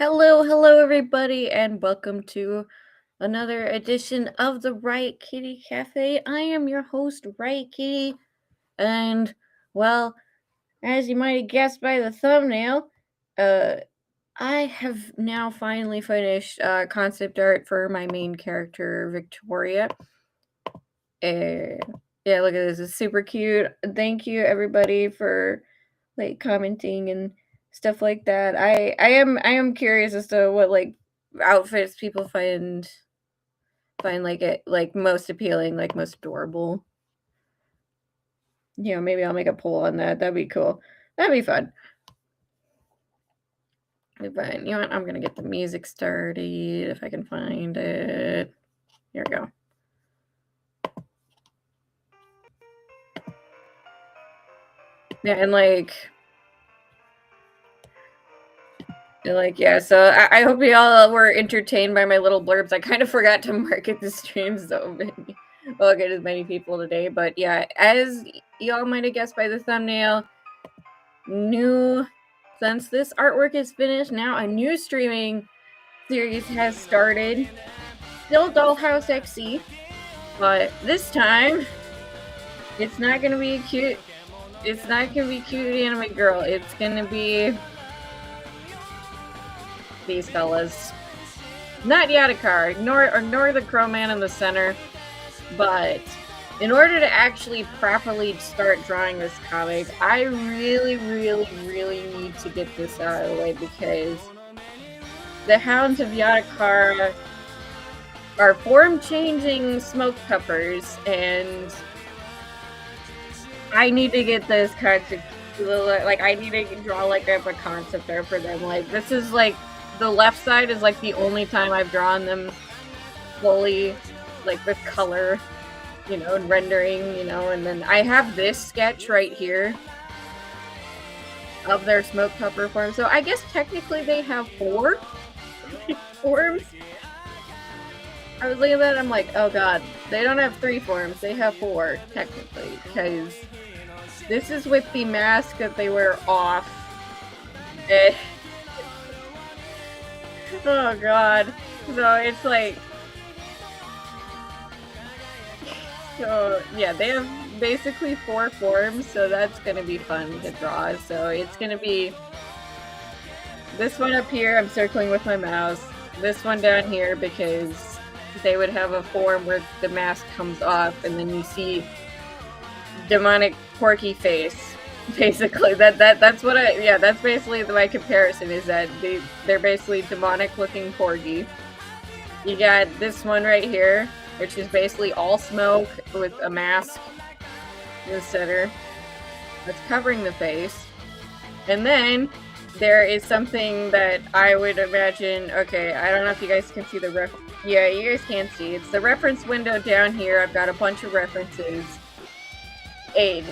Hello everybody, and welcome to another edition of the Riot Kitty Cafe. I am your host, Riot Kitty, and well, as you might have guessed by the thumbnail, uh, I have now finally finished concept art for my main character, Victoria. And yeah, look at this; it's super cute. Thank you everybody for commenting and stuff like that. I am curious as to what outfits people find it most appealing, like most adorable. Maybe I'll make a poll on that. That'd be cool. That'd be fun. But you know what? I'm gonna get the music started if I can find it. Here we go. Yeah, and yeah, so I hope you all were entertained by my little blurbs. I kind of forgot to market the streams, so maybe we'll get as many people today. But yeah, as y'all might have guessed by the thumbnail, since this artwork is finished, now a new streaming series has started. Still Dollhouse XC, but this time it's not gonna be cute. It's not gonna be cute anime girl. It's gonna be these fellas. Not Yatakara, ignore the crow man in the center, but in order to actually properly start drawing this comic, I really need to get this out of the way, because the Hounds of Yatakara are form-changing smoke peppers, and I need to get this concept. I need to draw a concept art for them. This is the left side is the only time I've drawn them fully, with color, and rendering, and then I have this sketch right here of their smoke pepper form. So I guess technically they have 4 forms. I was looking at that, I'm like, oh god, they don't have 3 forms, they have 4, technically, because this is with the mask that they wear off. Oh god. So it's so yeah, they have basically 4 forms, so that's gonna be fun to draw. So it's gonna be this one up here, I'm circling with my mouse, this one down here, because they would have a form where the mask comes off and then you see demonic porky face. Basically, that's what that's basically my comparison, is that they're basically demonic looking porgy. You got this one right here, which is basically all smoke with a mask in the center that's covering the face. And then there is something that I would imagine, okay, I don't know if you guys can see the yeah, you guys can see. It's the reference window down here. I've got a bunch of references. I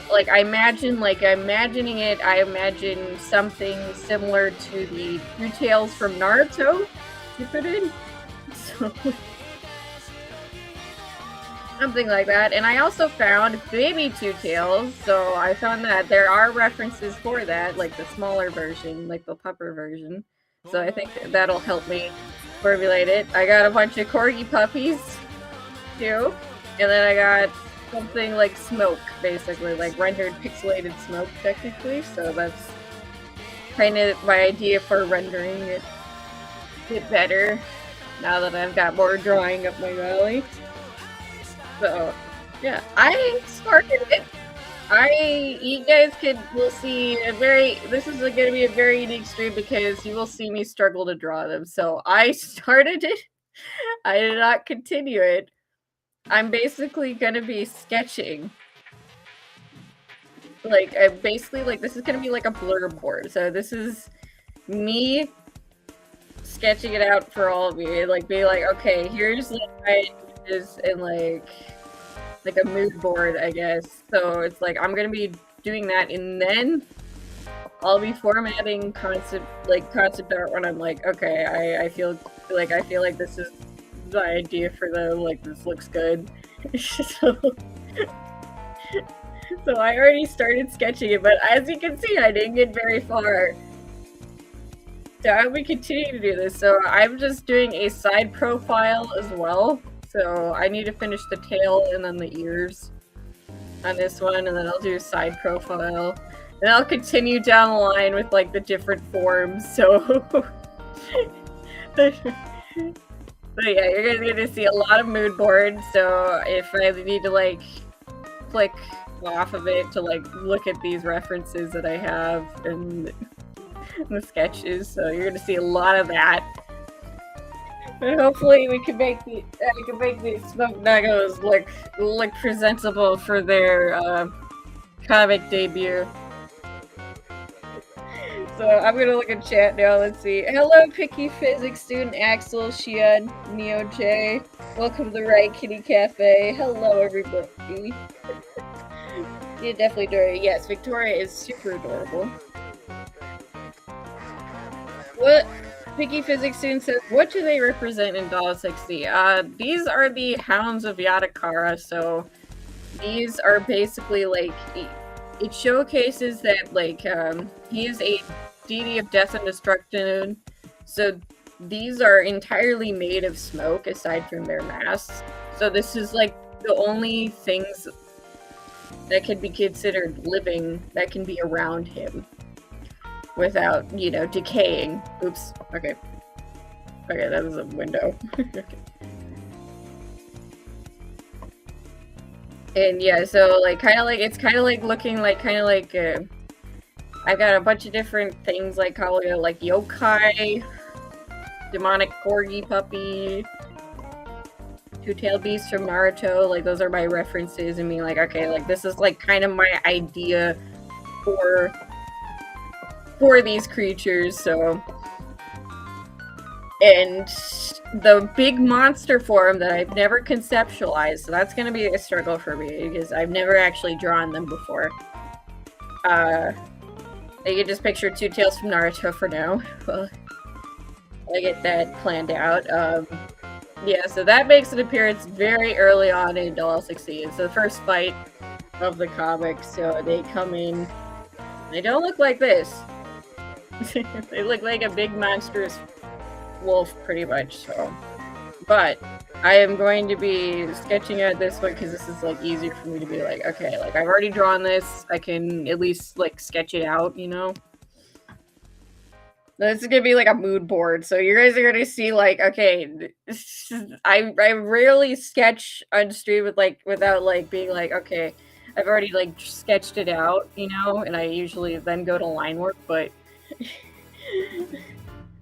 imagine something similar to the Two Tails from Naruto to put in. So something like that. And I also found Baby Two Tails, so I found that there are references for that, the smaller version, the pupper version. So I think that'll help me formulate it. I got a bunch of corgi puppies too, and then I got something like smoke, basically, rendered pixelated smoke, technically. So that's kind of my idea for rendering it a bit better now that I've got more drawing up my valley. So yeah, I started it. You guys will see this is going to be a very unique stream, because you will see me struggle to draw them. So I started it. I did not continue it. I'm basically gonna be sketching. This is gonna be a blurb board. So this is me sketching it out for all of you. Okay, here's ideas and a mood board, I guess. So it's I'm gonna be doing that, and then I'll be formatting concept art when I'm okay, I feel like this is the idea for this looks good. So I already started sketching it, but as you can see, I didn't get very far. So I will continue to do this. So I'm just doing a side profile as well. So I need to finish the tail and then the ears on this one, and then I'll do a side profile. And I'll continue down the line with like the different forms. So but yeah, you're guys gonna see a lot of mood boards. So if I need to like click off of it to like look at these references that I have and the sketches, so you're gonna see a lot of that. But hopefully we can make these smoke doggos look presentable for their comic debut. So I'm gonna look at chat now. Let's see. Hello, picky physics student Axel, Shion, Neo J. Welcome to Riot Kitty Cafe. Hello, everybody. Yeah, definitely adorable. Yes, Victoria is super adorable. What? Picky physics student says, what do they represent in Dollhouse XC? These are the Hounds of Yatakara, so these are basically like, it showcases that like, he is a deity of death and destruction, so these are entirely made of smoke aside from their masks. So this is like the only things that can be considered living that can be around him without, you know, decaying. Oops. Okay. Okay, that was a window. Okay. And yeah, so like it's kind of like looking like I've got a bunch of different things like called like yokai, demonic corgi puppy, two-tailed beast from Naruto. Like those are my references and being like, okay, like this is like kind of my idea for these creatures. So, and the big monster form that I've never conceptualized, so that's gonna be a struggle for me because I've never actually drawn them before. You can just picture Two Tails from Naruto for now. Well, I get that planned out. Yeah, so that makes an appearance very early on in Dollhouse XC. It's the first fight of the comic, so they come in. They don't look like this. They look like a big monstrous wolf, pretty much, so. But I am going to be sketching out this one because this is like easier for me to be like, okay, like I've already drawn this, I can at least like sketch it out, you know? This is gonna be like a mood board, so you guys are gonna see like, okay, I rarely sketch on stream with like without like being like, okay, I've already like sketched it out, you know, and I usually then go to line work, but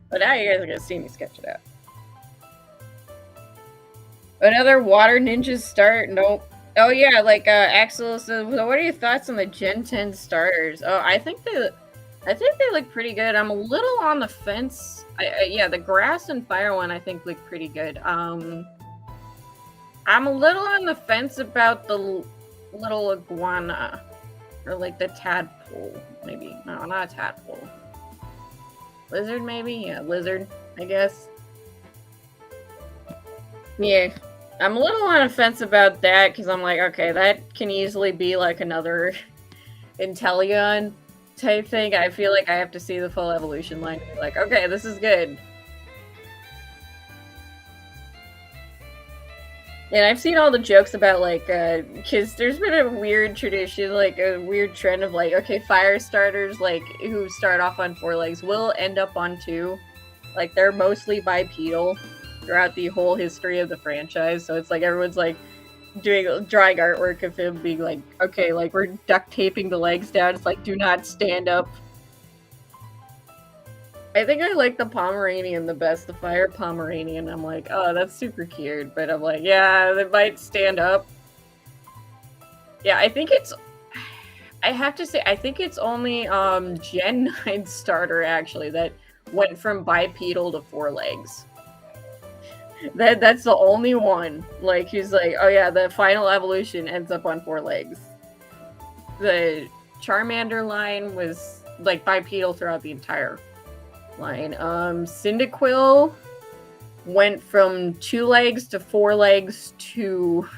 but now you guys are gonna see me sketch it out. Another water ninja start? Nope. Oh yeah, like Axel says, so what are your thoughts on the Gen 10 starters? Oh, I think they look pretty good. I'm a little on the fence. Yeah, the grass and fire one I think look pretty good. I'm a little on the fence about the little iguana, or like the tadpole, maybe. No, not a tadpole. Lizard, maybe? Yeah, lizard, I guess. Yeah, I'm a little on the fence about that because I'm like, okay, that can easily be like another Intellion type thing. I feel like I have to see the full evolution line to be like, okay, this is good. And I've seen all the jokes about like, because there's been a weird tradition, like a weird trend of like, okay, fire starters, like who start off on 4 legs will end up on 2. Like they're mostly bipedal throughout the whole history of the franchise. So it's like everyone's like drawing artwork of him being like, okay, like we're duct taping the legs down. It's like, do not stand up. I think I like the Pomeranian the best, the fire Pomeranian. I'm like, oh, that's super cute. But I'm like, yeah, they might stand up. Yeah, I think it's, I have to say, I think it's only Gen 9 starter actually that went from bipedal to 4 legs. That's the only one. Like, he's like, oh yeah, the final evolution ends up on 4 legs. The Charmander line was like bipedal throughout the entire line. Cyndaquil went from 2 legs to 4 legs to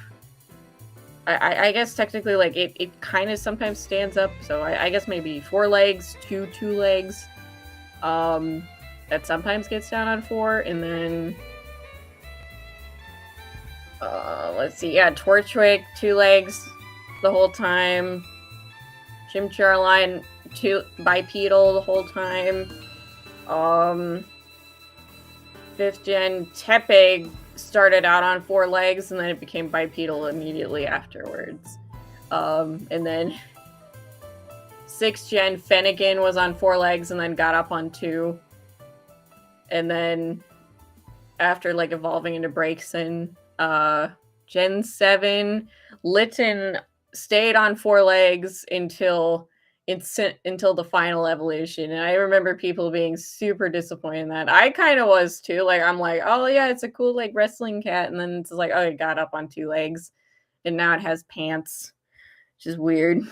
I guess technically like it kind of sometimes stands up, so I guess maybe 4 legs to 2 legs. that sometimes gets down on 4, and then let's see, yeah, Torchwick 2 legs the whole time. Chimchar 2 bipedal the whole time. 5th gen Tepig started out on 4 legs and then it became bipedal immediately afterwards. And then 6th gen Fennekin was on 4 legs and then got up on 2. And then after like evolving into Braixen, Gen 7, Litten stayed on 4 legs until the final evolution, and I remember people being super disappointed in that. I kind of was too. Like, I'm like, oh yeah, it's a cool like wrestling cat, and then it's like, oh, it got up on 2 legs, and now it has pants, which is weird.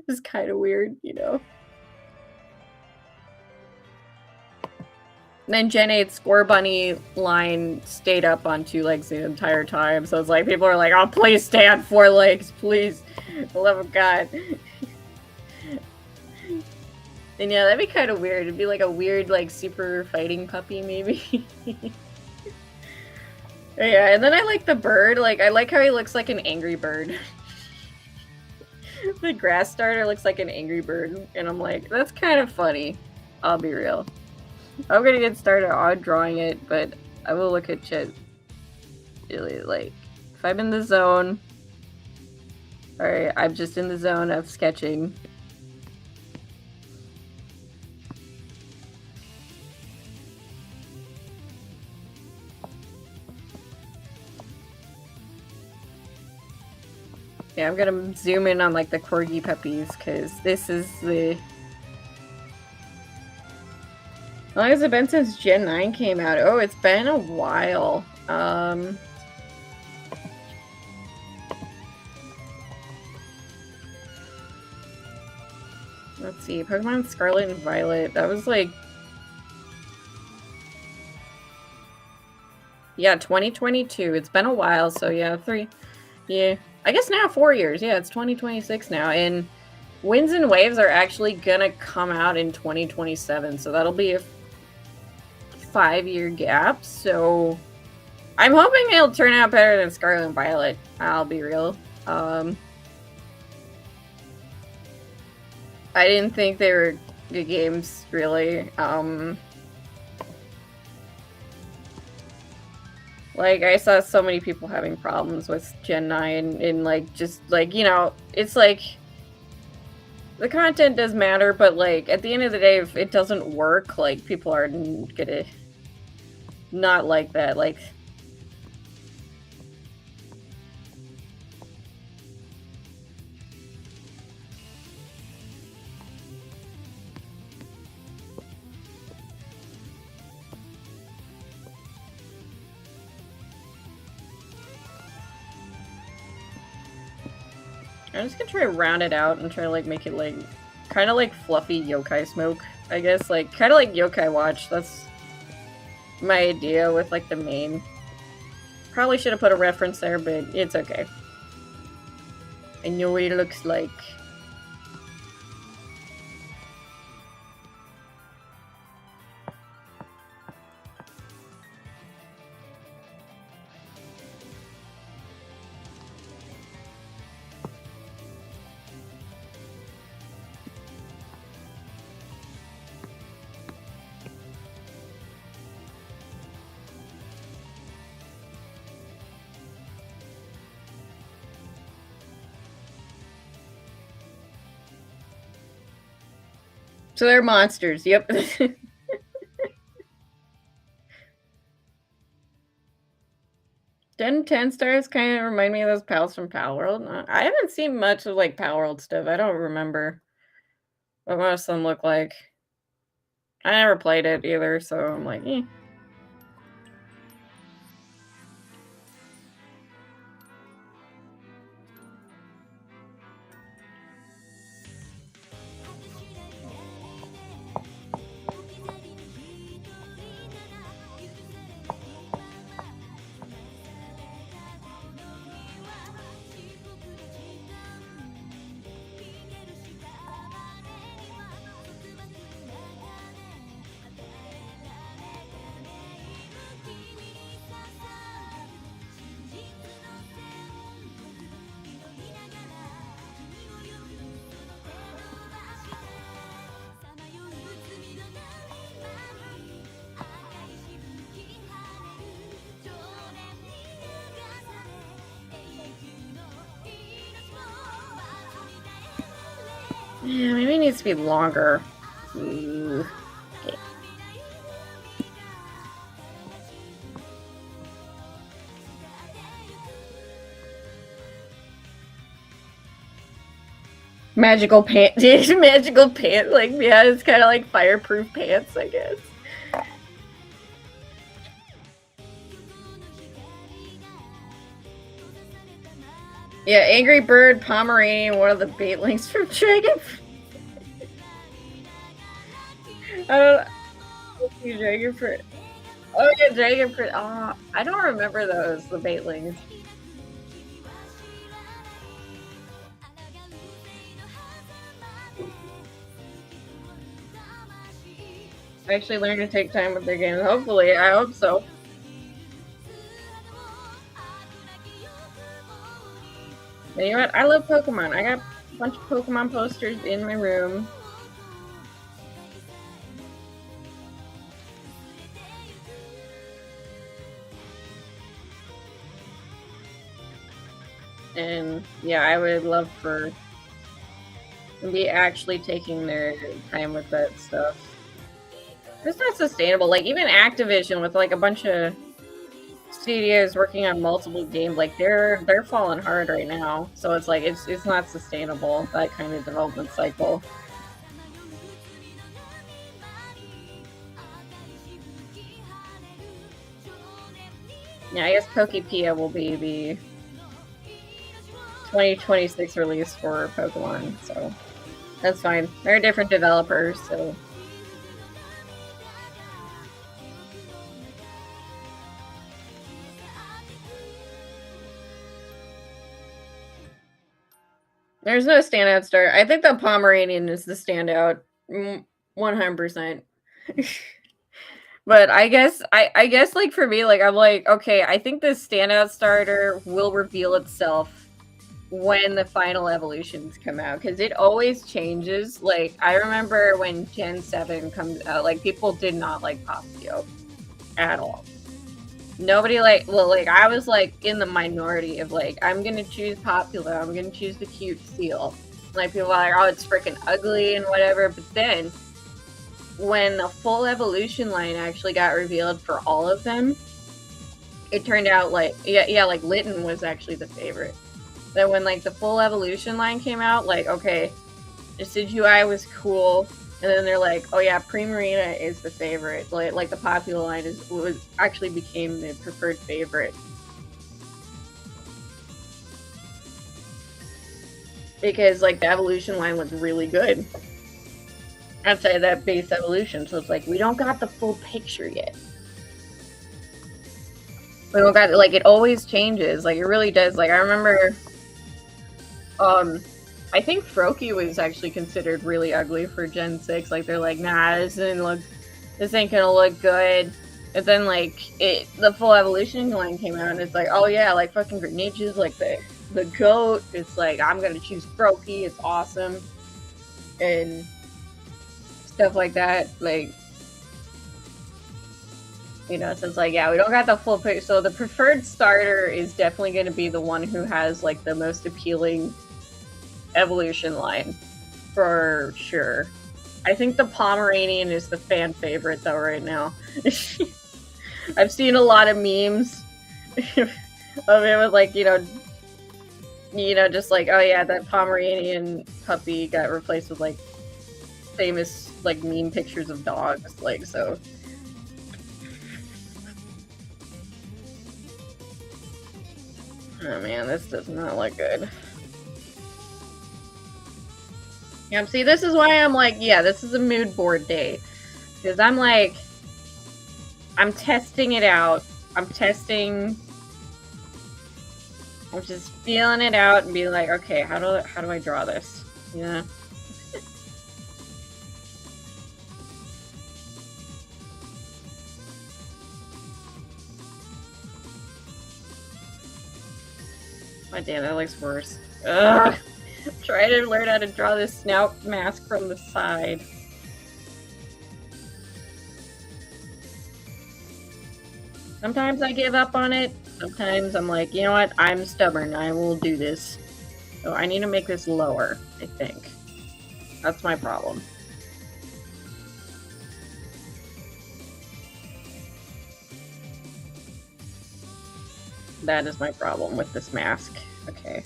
It's kind of weird, you know. And then Gen 8 Score Bunny line stayed up on 2 legs the entire time. So it's like, people are like, oh, please stay on 4 legs, please. For the love of God. And yeah, that'd be kind of weird. It'd be like a weird, like, super fighting puppy, maybe. Yeah, and then I like the bird. Like, I like how he looks like an angry bird. The grass starter looks like an angry bird. And I'm like, that's kind of funny. I'll be real. I'm gonna get started on drawing it, but I will look at shit. Really, like, if I'm in the zone. Alright, I'm just in the zone of sketching. Yeah, I'm gonna zoom in on, like, the corgi puppies, because this is the... How long has it been since Gen 9 came out? Oh, it's been a while. Let's see, Pokemon Scarlet and Violet. That was like... Yeah, 2022. It's been a while, so yeah, 3... Yeah, I guess now 4 years. Yeah, it's 2026 now, and Winds and Waves are actually gonna come out in 2027, so that'll be a 5-year gap, so I'm hoping it'll turn out better than Scarlet and Violet, I'll be real. I didn't think they were good games, really. Like, I saw so many people having problems with Gen 9, and, like, just, like, you know, it's like, the content does matter, but, like, at the end of the day, if it doesn't work, like, people are gonna not like that, like... I'm just gonna try to round it out and try to, like, make it, like, kind of like fluffy yokai smoke, I guess. Like, kind of like Yokai Watch. That's my idea with, like, the main. Probably should have put a reference there, but it's okay. I know what it looks like. So they're monsters, yep. Gen 10 stars kind of remind me of those pals from Pal World. I haven't seen much of, like, Pal World stuff. I don't remember what most of them look like. I never played it either, so I'm like, eh. Yeah, maybe it needs to be longer. Ooh. Okay. Magical pants. Magical pants. Like, yeah, it's kind of like fireproof pants, I guess. Yeah, Angry Bird, Pomeranian, one of the baitlings from Dragon. I don't know. Dragon Fruit. Oh yeah, Dragon Fruit. Oh, I don't remember those, the baitlings. I actually learned to take time with their games. Hopefully, I hope so. But you know what? I love Pokemon. I got a bunch of Pokemon posters in my room. And yeah, I would love for them to be actually taking their time with that stuff. It's not sustainable. Like, even Activision with like a bunch of studios working on multiple games, like they're falling hard right now. So it's like it's not sustainable, that kind of development cycle. Yeah, I guess Pokepia will be the 2026 release for Pokemon, so that's fine. They're different developers, so. There's no standout star. I think the Pomeranian is the standout, 100%. But I guess I guess like for me, like I'm like, okay, I think the standout starter will reveal itself when the final evolutions come out, because it always changes. Like, I remember when Gen 7 comes out, like people did not like Popio at all. Nobody like I was like in the minority of like, I'm gonna choose Popular, I'm gonna choose the cute seal. Like, people are like, oh, it's freaking ugly and whatever. But then when the full evolution line actually got revealed for all of them, it turned out like, yeah, like Litten was actually the favorite. Then when like the full evolution line came out, like, okay, Decidueye was cool, and then they're like, oh yeah, Primarina is the favorite. Like the popular line was actually became the preferred favorite. Because like the evolution line was really good outside of that base evolution, so it's like we don't got the full picture yet. We don't got, like, it always changes. Like, it really does. Like, I remember, I think Froakie was actually considered really ugly for Gen 6. Like, they're like, nah, this ain't gonna look good. And then, like, the full evolution line came out, and it's like, oh yeah, like, fucking Greninja's, like, the GOAT. It's like, I'm gonna choose Froakie, it's awesome. And stuff like that. Like, you know, so it's like, yeah, we don't got the full picture. So the preferred starter is definitely going to be the one who has, like, the most appealing evolution line, for sure. I think the Pomeranian is the fan favorite, though, right now. I've seen a lot of memes of it with, like, you know, just like, oh yeah, that Pomeranian puppy got replaced with, like, famous, like, meme pictures of dogs, like, so. Oh man, this does not look good. Yeah, see, this is why I'm like, yeah, this is a mood board day. Because I'm like, I'm testing it out. I'm just feeling it out and being like, okay, how do I draw this? Yeah. Oh damn, that looks worse. Ugh. Try to learn how to draw this snout mask from the side. Sometimes I give up on it. Sometimes I'm like, you know what? I'm stubborn. I will do this. So I need to make this lower, I think. That's my problem. That is my problem with this mask. Okay.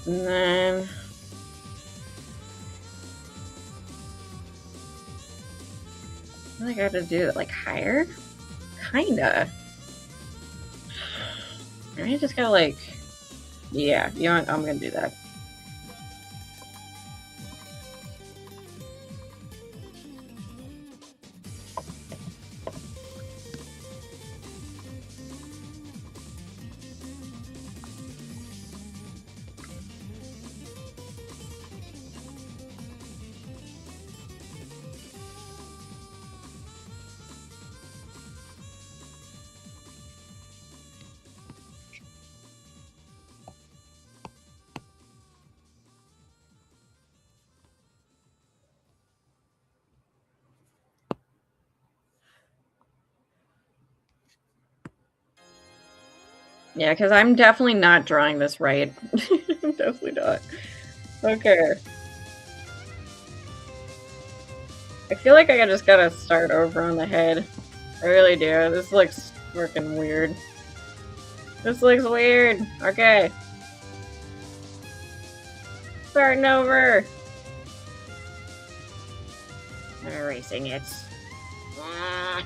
And then... I gotta do it like higher? Kinda. I just gotta like... Yeah, you know what? I'm gonna do that. Yeah, because I'm definitely not drawing this right. Definitely not. Okay. I feel like I just gotta start over on the head. I really do. This looks freaking weird. This looks weird. Okay. Starting over. Erasing it. Ah.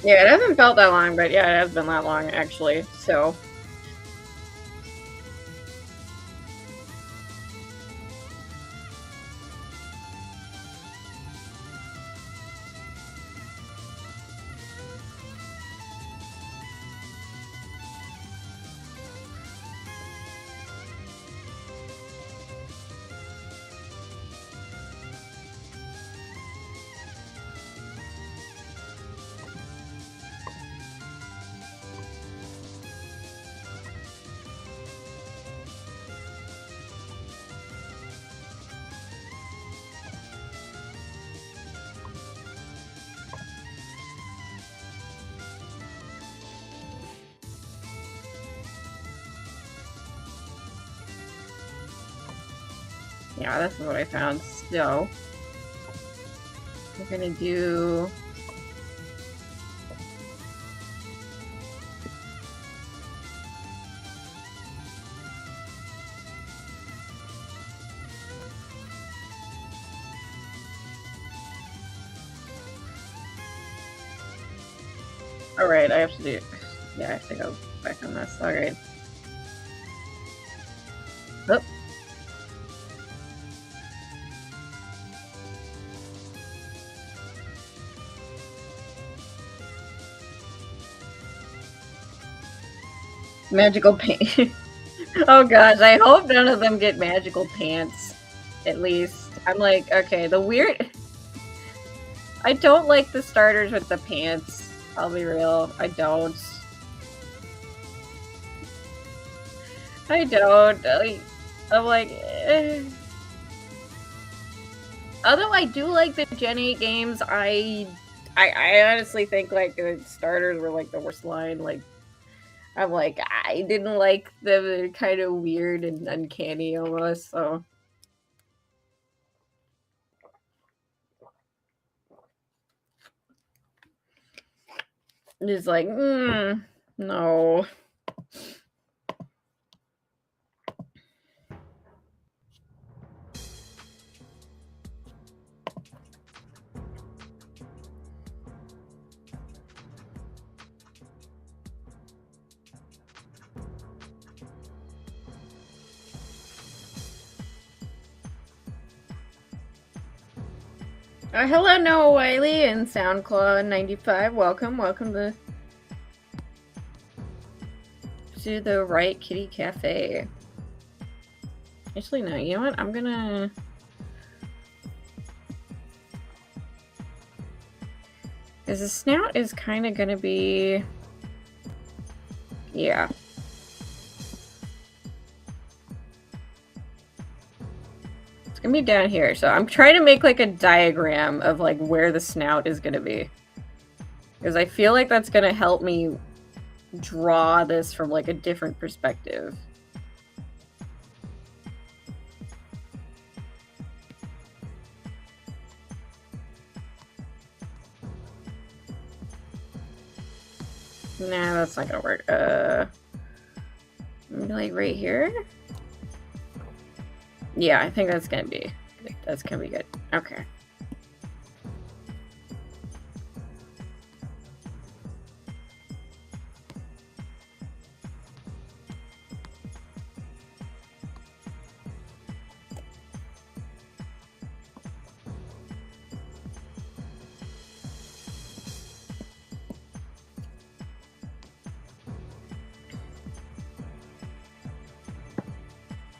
Yeah, it hasn't felt that long, but yeah, it has been that long, actually, so... Yeah, this is what I found. So, we're gonna do... Alright, I have to do... Yeah, I have to go back on this. Alright. Oh. Magical paint. Oh gosh, I hope none of them get magical pants. At least. I'm like, okay, the weird... I don't like the starters with the pants. I'll be real. I don't. I don't. I'm like... Although I do like the Gen 8 games, I honestly think, like, the starters were, like, the worst line. Like, I'm like, I didn't like the kind of weird and uncanny almost, so... Just like, no. Hello, Noah Wiley and SoundClaw95. Welcome to the Riot Kitty Cafe. Actually, no, you know what? I'm gonna... Because the snout is kind of gonna be... Yeah. gonna be down here. So I'm trying to make like a diagram of like where the snout is gonna be. Because I feel like that's gonna help me draw this from like a different perspective. Nah, that's not gonna work. Maybe like right here? Yeah, I think that's gonna be good. Okay.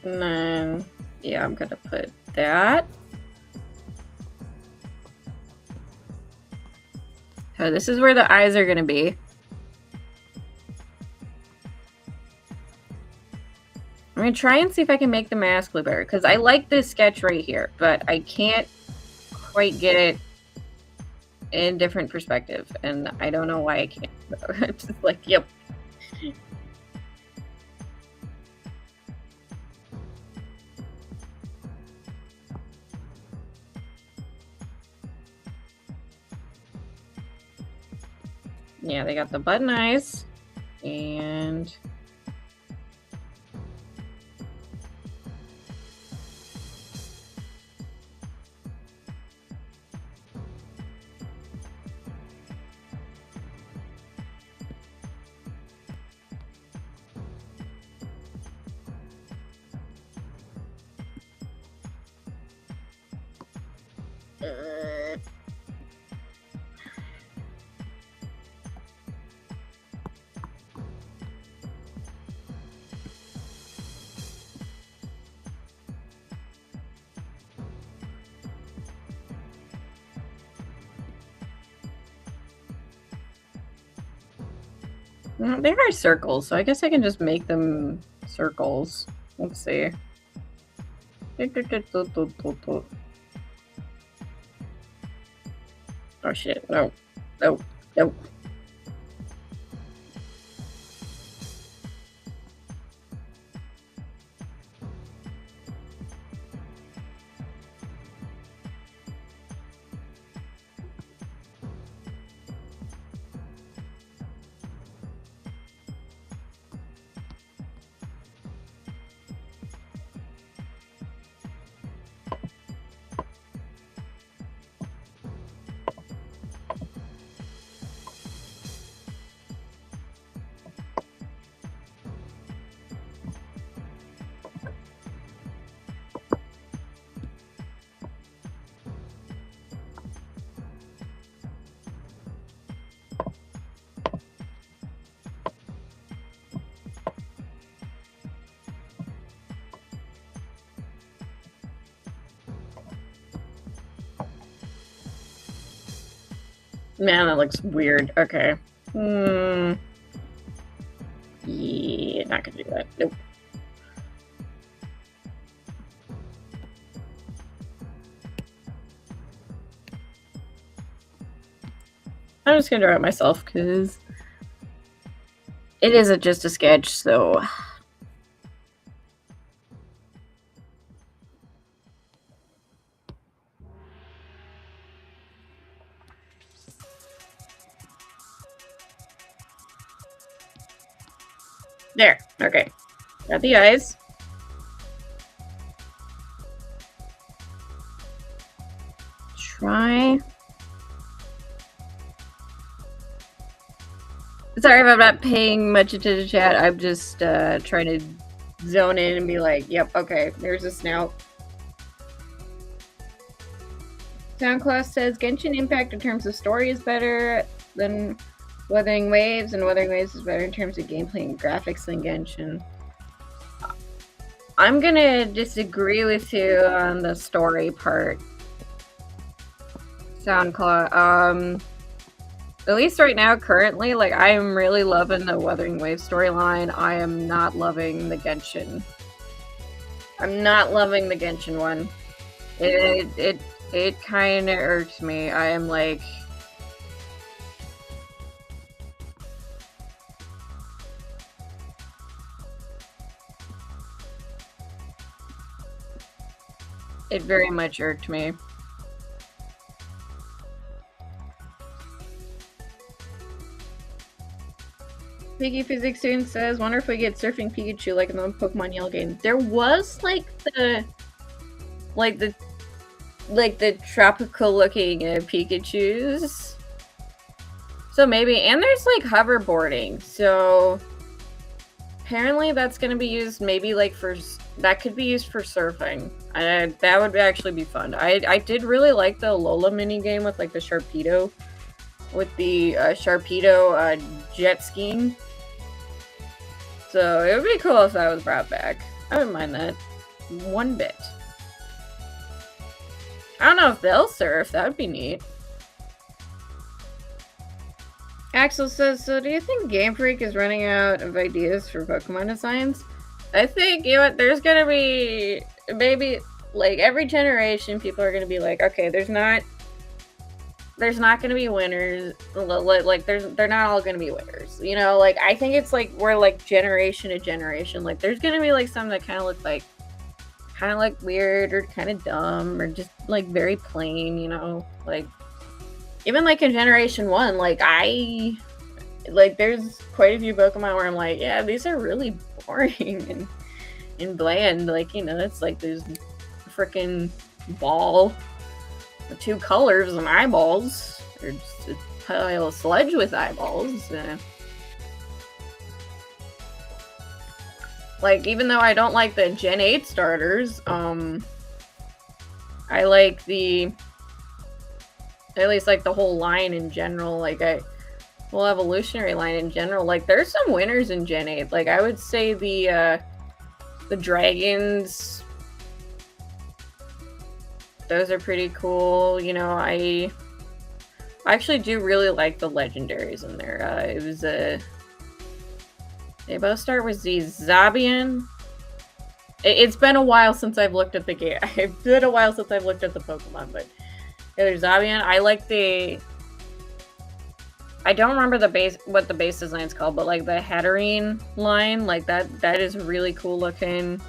And then, yeah, I'm gonna put that. So this is where the eyes are gonna be. I'm gonna try and see if I can make the mask look better, because I like this sketch right here, but I can't quite get it in different perspective, and I don't know why I can't. I'm just like, yep. Yeah, they got the button eyes, and they are circles, so I guess I can just make them circles. Let's see. Oh shit, no. No. No. Man, that looks weird. Okay. Yeah, not gonna do that. Nope. I'm just gonna draw it myself because it isn't just a sketch, so. There. Okay. Got the eyes. Try. Sorry if I'm not paying much attention to chat. I'm just trying to zone in and be like, yep, okay, there's a snout. SoundCloud says Genshin Impact in terms of story is better than Wuthering Waves, and Wuthering Waves is better in terms of gameplay and graphics than Genshin. I'm gonna disagree with you on the story part. SoundCloud, at least right now, currently, like, I am really loving the Wuthering Waves storyline. I am not loving the Genshin. I'm not loving the Genshin one. It kind of irks me. I am like, it very much irked me. Piggy Physics student says, wonder if we get surfing Pikachu like in the Pokemon Yellow game. There was like the tropical looking Pikachus. So maybe, and there's like hoverboarding. So apparently that's gonna be used maybe like that could be used for surfing. That would actually be fun. I did really like the Alola minigame with like the Sharpedo. With the Sharpedo jet skiing. So it would be cool if that was brought back. I wouldn't mind that one bit. I don't know if they'll surf. That would be neat. Axel says, so do you think Game Freak is running out of ideas for Pokemon designs? I think, you know what, there's gonna be, maybe, like, every generation people are gonna be like, okay, there's not gonna be winners, like, they're not all gonna be winners, you know, like, I think it's, like, we're, like, generation to generation, like, there's gonna be, like, some that kind of look, like, weird, or kind of dumb, or just, like, very plain, you know, like, even, like, in Generation 1, like, there's quite a few Pokemon where I'm like, yeah, these are really boring and bland, like, you know, it's like, there's a freaking ball, 2 colors and eyeballs, or just a pile of sludge with eyeballs. Like, even though I don't like the Gen 8 starters, I like at least like the whole line in general, like whole evolutionary line in general. Like, there's some winners in Gen 8. Like, I would say the dragons, those are pretty cool. You know, I actually do really like the legendaries in there. It was they both start with Z. Zabian. It's been a while since I've looked at the game. It's been a while since I've looked at the Pokemon, but yeah, there's Zabian. I like I don't remember what the base design's called, but like the Hatterene line, like that is really cool looking.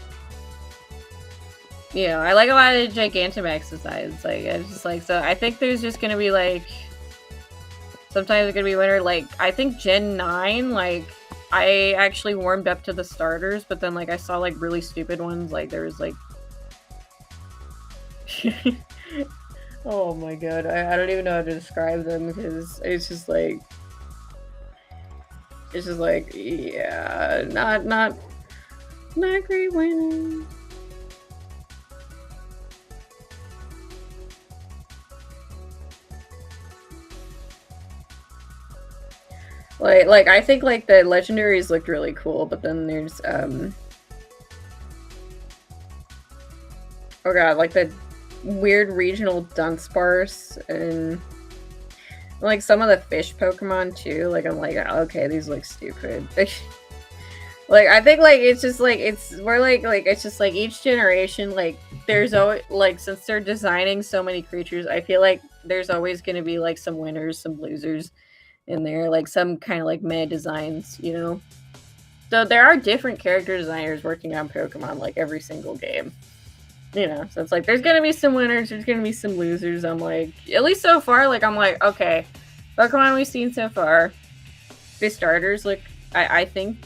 Yeah, I like a lot of the Gigantamax designs. Like, it's just like, so I think there's just gonna be like, sometimes it's gonna be winter. Like, I think Gen 9, like, I actually warmed up to the starters, but then like I saw like really stupid ones. Like, there was like, oh my god, I don't even know how to describe them, because it's just like, yeah, not great winners. Like I think like the legendaries looked really cool, but then there's oh god, like the weird regional Dunsparce and like some of the fish Pokemon too. Like, I'm like, okay, these look stupid. Like, I think like it's just like it's just like each generation, like there's always, like, since they're designing so many creatures, I feel like there's always gonna be like some winners, some losers in there, like some kind of like meh designs, you know. So there are different character designers working on Pokemon like every single game, you know. So it's like there's gonna be some winners, there's gonna be some losers. I'm like, at least so far, like I'm like, okay, Pokemon we've seen so far, the starters look. I think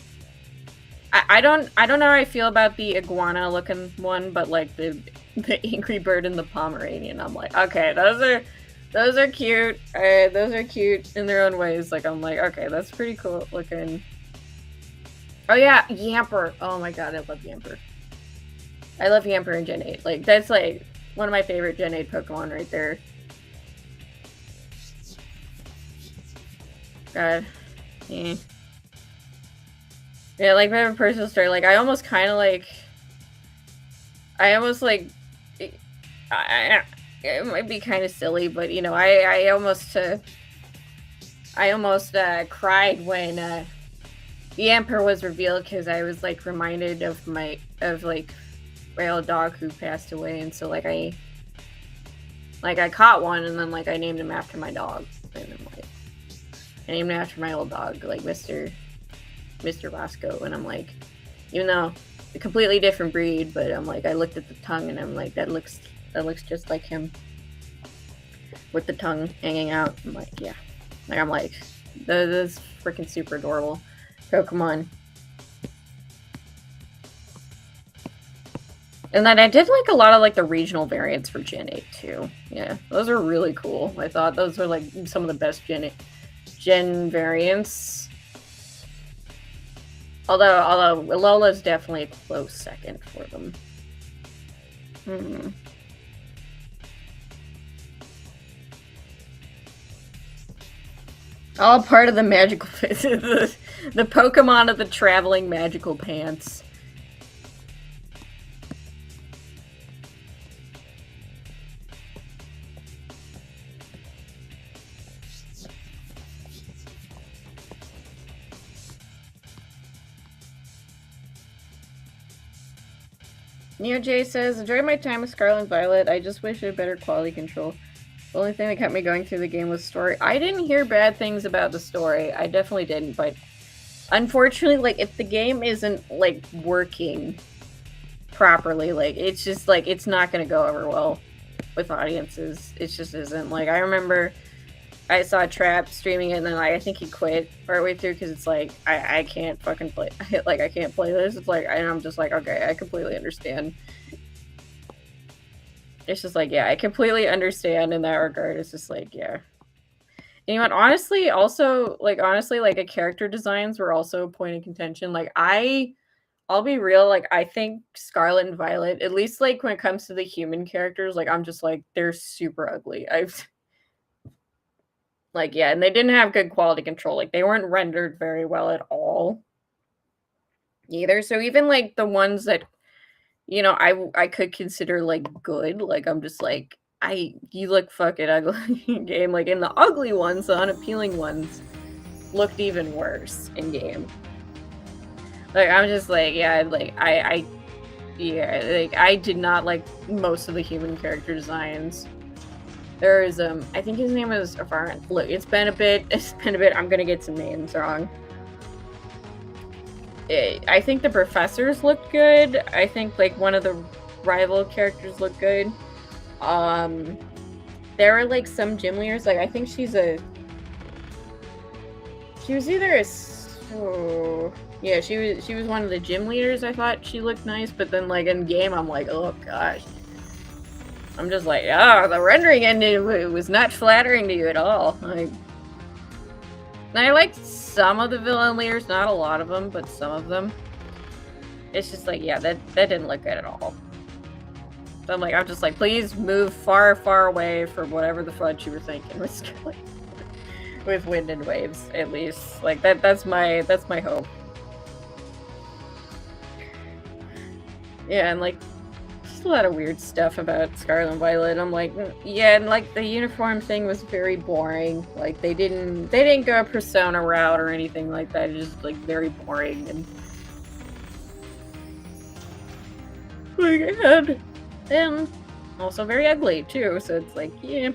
I don't know how I feel about the iguana looking one, but like the Angry Bird and the Pomeranian, I'm like, okay, those are cute. Those are cute in their own ways. Like, I'm like, okay, that's pretty cool looking. Oh yeah, Yamper. Oh my god, I love Yamper. I love Yamper in Gen 8. Like, that's like one of my favorite Gen 8 Pokemon right there. God. Yeah. Yeah, like, my personal story, like, I almost like, it might be kind of silly, but, you know, I almost cried when, the Emperor was revealed, because I was, like, reminded of like, Rail Dog who passed away, and so, like, I Like, I caught one, and then, like, I named him after my dog. And I'm like, I named him after my old dog, like, Mr. Vasco. And I'm like, even though a completely different breed, but I'm like, I looked at the tongue, and I'm like, that looks just like him. With the tongue hanging out. I'm like, yeah. Like, I'm like, that is freaking super adorable. Pokemon. And then I did like a lot of like the regional variants for Gen 8 too. Yeah, those are really cool. I thought those were like some of the best Gen variants. Although Alola's definitely a close second for them. All part of the magical the Pokemon of the traveling magical pants. Neo J says, enjoyed my time with Scarlet and Violet. I just wish it had better quality control. The only thing that kept me going through the game was story. I didn't hear bad things about the story. I definitely didn't, but unfortunately, like, if the game isn't, like, working properly, like, it's just, like, it's not gonna go over well with audiences. It just isn't. Like, I remember I saw Trap streaming it, and then I think he quit partway through because it's like, I can't fucking play. Like, I can't play this. It's like, and I'm just like, okay, I completely understand. It's just like, yeah, I completely understand in that regard. It's just like, yeah. And you know what? Honestly, also, like, like, character designs were also a point of contention. Like, I'll be real, like, I think Scarlet and Violet, at least, like, when it comes to the human characters, like, I'm just like, they're super ugly. Like, yeah, and they didn't have good quality control. Like, they weren't rendered very well at all. Either. So even, like, the ones that, you know, I could consider, like, good, like, I'm just like, you look fucking ugly in game. Like, in the ugly ones, the unappealing ones looked even worse in game. Like, I'm just like, yeah, like, yeah, like, I did not like most of the human character designs. There is, I think his name is, look, it's been a bit, I'm gonna get some names wrong. I think the professors looked good. I think, like, one of the rival characters looked good. There were, like, some gym leaders, like, I think she was either yeah, she was one of the gym leaders. I thought she looked nice, but then, like, in game, I'm like, oh gosh. I'm just like, oh, the rendering ending was not flattering to you at all. Like, and I liked some of the villain leaders, not a lot of them, but some of them. It's just like, yeah, that didn't look good at all. So I'm just like, please move far, far away from whatever the fudge you were thinking with with wind and waves, at least. Like, that's my hope. Yeah, and like, a lot of weird stuff about Scarlet and Violet. I'm like, yeah, and like the uniform thing was very boring. Like, they didn't go a Persona route or anything like that. It's just like very boring and also very ugly too. So it's like, yeah.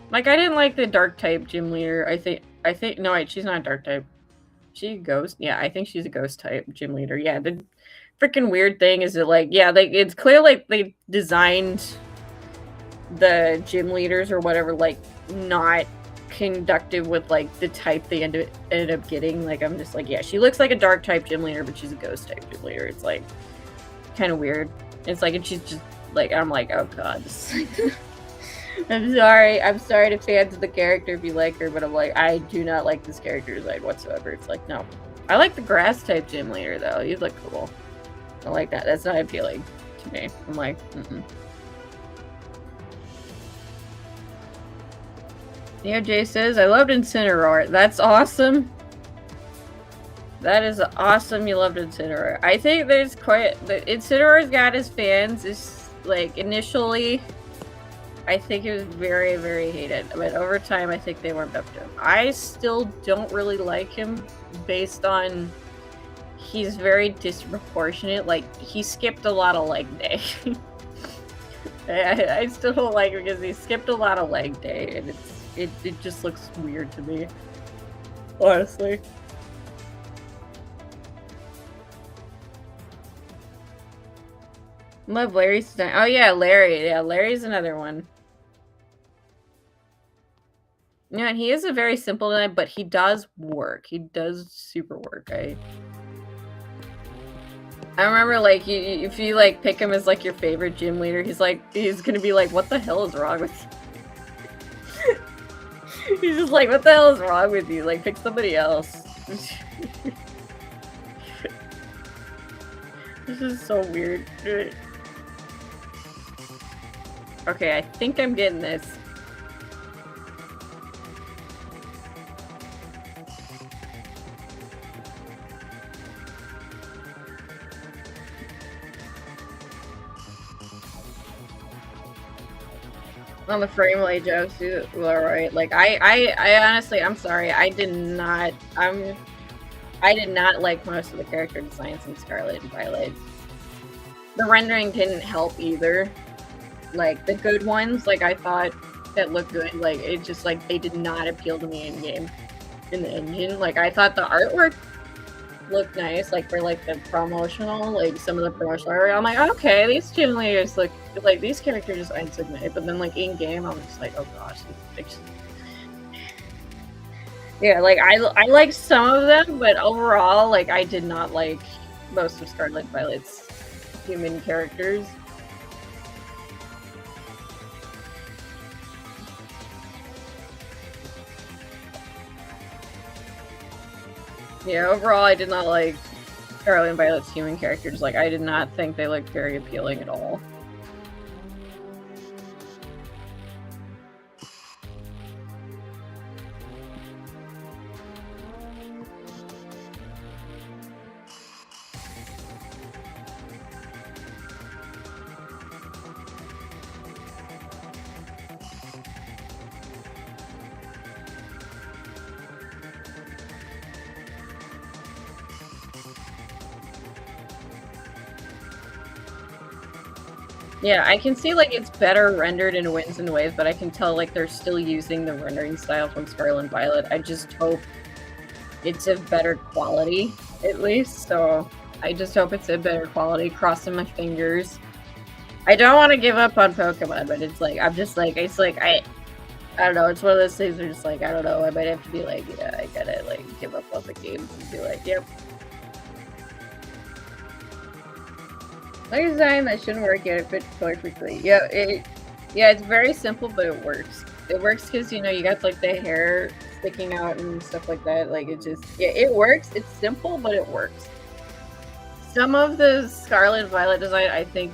Like, I didn't like the dark type gym leader. I think no, wait, she's not a dark type. She a ghost? Yeah, I think she's a ghost type gym leader. Yeah, the freaking weird thing is that, like, yeah, like, it's clear, like, they designed the gym leaders or whatever, like, not conductive with, like, the type they ended up getting. Like, I'm just like, yeah, she looks like a dark type gym leader, but she's a ghost type gym leader. It's like kind of weird. It's like, and she's just like, I'm like, oh god, this is like I'm sorry to fans of the character if you like her, but I'm like, I do not like this character design whatsoever. It's like, no. I like the grass type gym leader though. He's like cool. I like that. That's not appealing to me. I'm like, Neo J says, I loved Incineroar. That's awesome. That is awesome. You loved Incineroar. I think there's Incineroar's got his fans. It's like, initially, I think it was very, very hated. But over time, I think they warmed up to him. I still don't really like him based on he's very disproportionate. Like, he skipped a lot of leg day. I still don't like it because he skipped a lot of leg day, and it just looks weird to me. Honestly. Love Larry's design. Oh yeah, Larry. Yeah, Larry's another one. Yeah, and he is a very simple design, but he does work. He does super work. I remember, like, if you, like, pick him as, like, your favorite gym leader, he's gonna be like, what the hell is wrong with you? He's just like, what the hell is wrong with you? Like, pick somebody else. This is so weird. Okay, I think I'm getting this. On the frame rate jokes, alright. Like, I honestly, I'm sorry, I did not like most of the character designs in Scarlet and Violet. The rendering didn't help either. Like, the good ones, like, I thought that looked good, like, it just, like, they did not appeal to me in-game, in the engine. Like, I thought the artwork looked nice, like, for, like, the promotional, like, some of the promotional area. I'm like, okay, these gym leaders look, like, these characters just aren't so good. But then, like, in-game, I'm just like, oh gosh, yeah, like, I like some of them, but overall, like, I did not like most of Scarlet Violet's human characters. Yeah, overall, I did not like Scarlet and Violet's human characters. Like, I did not think they looked very appealing at all. Yeah, I can see, like, it's better rendered in Winds and Waves, but I can tell, like, they're still using the rendering style from Scarlet and Violet. I just hope it's of better quality, at least, so I just hope it's of better quality, crossing my fingers. I don't want to give up on Pokemon, but it's like, I'm just like, it's like, I don't know, it's one of those things where just like, I don't know, I might have to be like, yeah, I gotta, like, give up on the games and be like, yep. Like a design that shouldn't work yet, it fits perfectly. Yeah, it's very simple, but it works. It works because, you know, you got, like, the hair sticking out and stuff like that. Like, it just, yeah, it works. It's simple, but it works. Some of the Scarlet and Violet design, I think,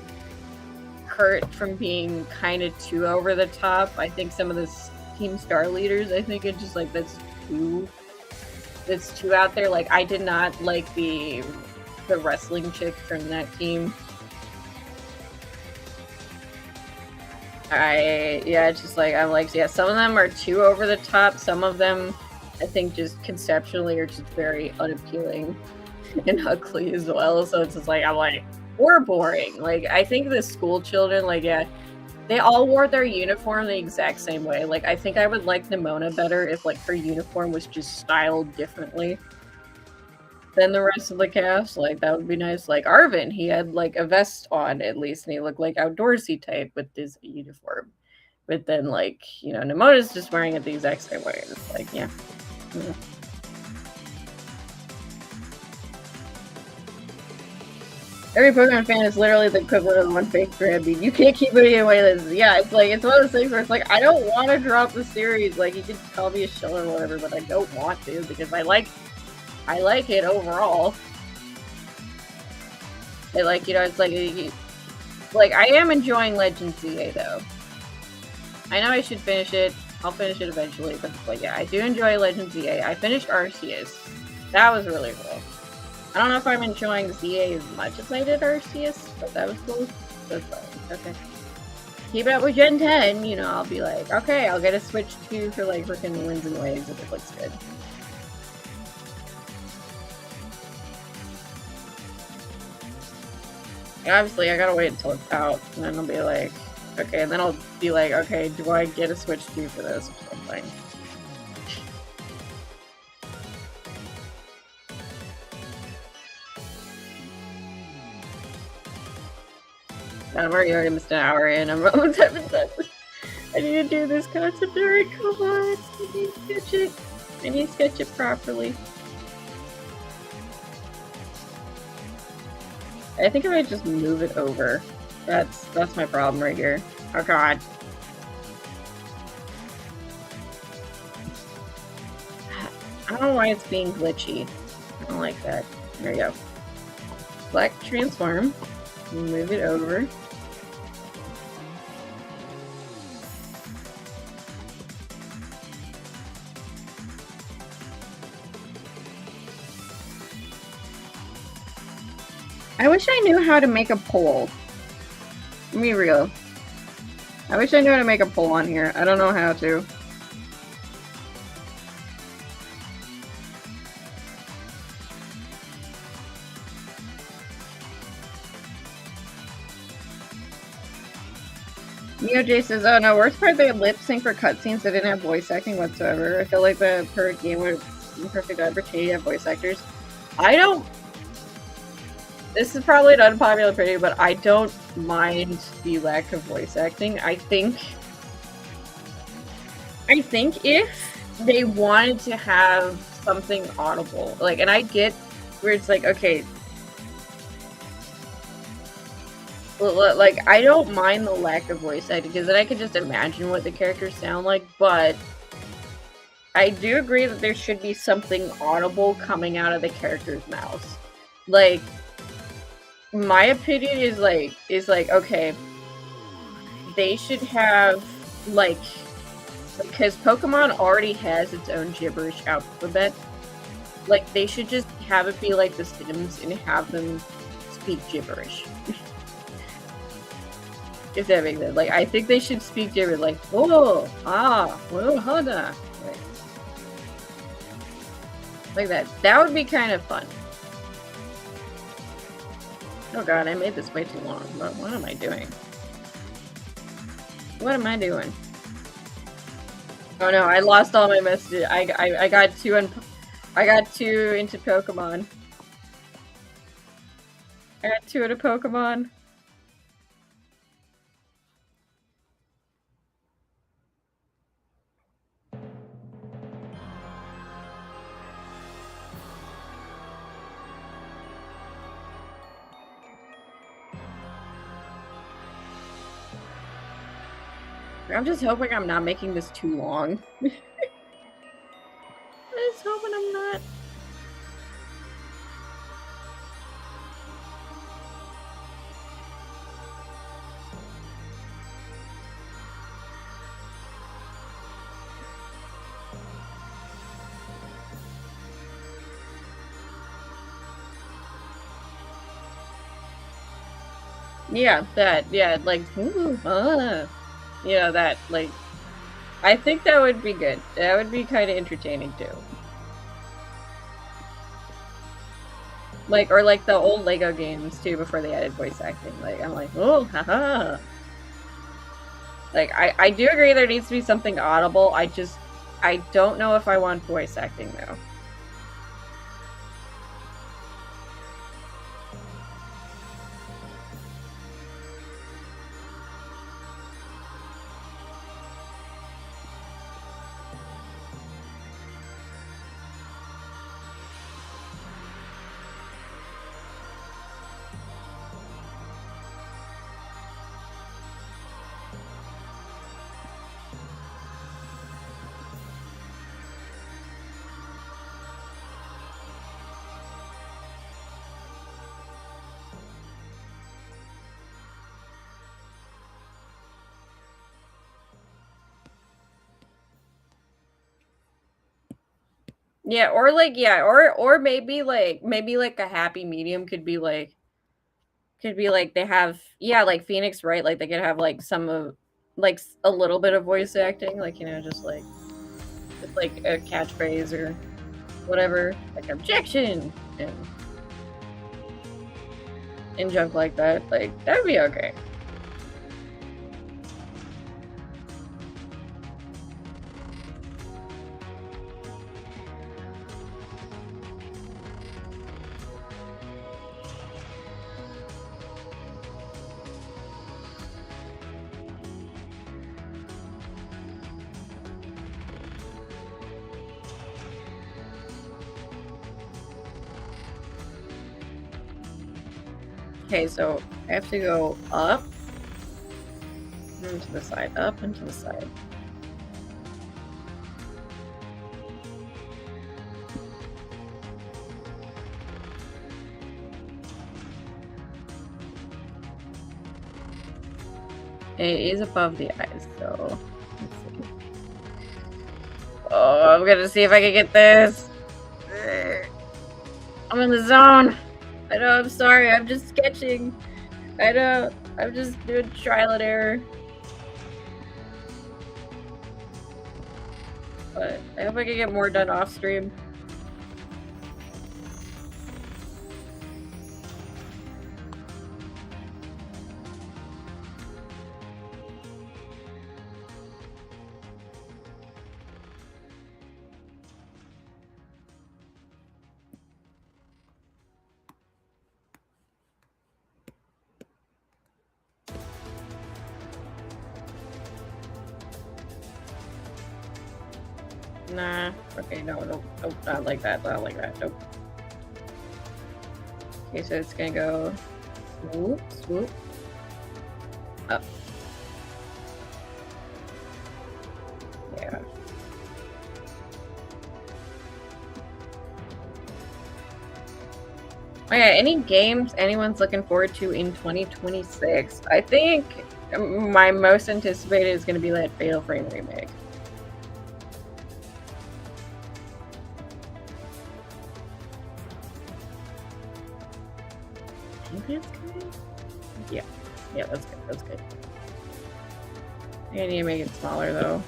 hurt from being kind of too over the top. I think some of the Team Star leaders, I think it's just, like, that's too out there. Like, I did not like the wrestling chick from that team. It's just like, I'm like, yeah, some of them are too over the top. Some of them, I think, just conceptually are just very unappealing and ugly as well. So it's just like, I'm like, we're boring. Like, I think the school children, like, yeah, they all wore their uniform the exact same way. Like, I think I would like Nimona better if, like, her uniform was just styled differently than the rest of the cast. Like, that would be nice. Like, Arvin, he had, like, a vest on, at least, and he looked, like, outdoorsy type with his uniform. But then, like, you know, Nemona's just wearing it the exact same way. It's like, yeah. Every Pokemon fan is literally the equivalent of one fake Granby. You can't keep it away. Yeah, it's like, it's one of those things where it's like, I don't want to drop the series. Like, you can call me a shill or whatever, but I don't want to because I like it overall. And, like, you know, it's like, I am enjoying Legends ZA, though. I know I should finish it. I'll finish it eventually, but, like, yeah, I do enjoy Legends ZA. I finished Arceus. That was really cool. I don't know if I'm enjoying ZA as much as I did Arceus, but that was cool. That's fine. Okay. Keep it up with Gen 10, you know, I'll be like, okay, I'll get a Switch 2 for, like, freaking Winds and Waves if it looks good. Obviously, I gotta wait until it's out, and then I'll be like, Okay, and then I'll be like, okay, do I get a Switch 2 for this or something? I'm already almost an hour in. I'm almost having time. I need to do this concept art. Come on. I need to sketch it. I need to sketch it properly. I think I might just move it over. That's my problem right here. Oh god. I don't know why it's being glitchy. I don't like that. There we go. Select transform. Move it over. I wish I knew how to make a poll. Let me be real. I wish I knew how to make a poll on here. I don't know how to. NeoJ says, oh no, worst part they lip sync for cutscenes that didn't have voice acting whatsoever. I feel like the perfect game would be perfect opportunity to have voice actors. I don't. This is probably an unpopular opinion, but I don't mind the lack of voice acting. I think if they wanted to have something audible, like, and I get where it's like, okay, like, I don't mind the lack of voice acting, because then I can just imagine what the characters sound like, but I do agree that there should be something audible coming out of the character's mouths. Like, my opinion is like, okay, they should have, like, because Pokemon already has its own gibberish alphabet, like, they should just have it be like The Sims and have them speak gibberish. If that makes sense. Like, I think they should speak gibberish, like, oh, ah, well, hada. Like that. That would be kind of fun. Oh god, I made this way too long. What am I doing? What am I doing? Oh no, I lost all my messages. I got too into Pokemon. I got too into Pokemon. I'm just hoping I'm not making this too long. I'm just hoping I'm not. Yeah, that, yeah, like, ooh, yeah, that, like, I think that would be good. That would be kind of entertaining, too. Like, or like the old Lego games, too, before they added voice acting. Like, I'm like, oh, haha. Like, I do agree there needs to be something audible. I don't know if I want voice acting, though. Yeah, or like, yeah, or maybe like a happy medium could be like they have, yeah, like Phoenix, right? Like they could have like some of, like a little bit of voice acting, like, you know, just like a catchphrase or whatever, like objection and junk like that. Like, that'd be okay. Okay, so I have to go up and to the side, up and to the side. It is above the eyes, so let's see. Oh, I'm gonna see if I can get this. I'm in the zone. I know, I'm sorry, I'm just sketching. I know, I'm just doing trial and error. But I hope I can get more done off stream. Nah. Okay, no, nope, not like that, not like that, nope. Okay, so it's gonna go swoop, swoop, up. Yeah. Oh yeah, any games anyone's looking forward to in 2026? I think my most anticipated is gonna be that Fatal Frame remake. That's good. Yeah, that's good. That's good. I need to make it smaller though.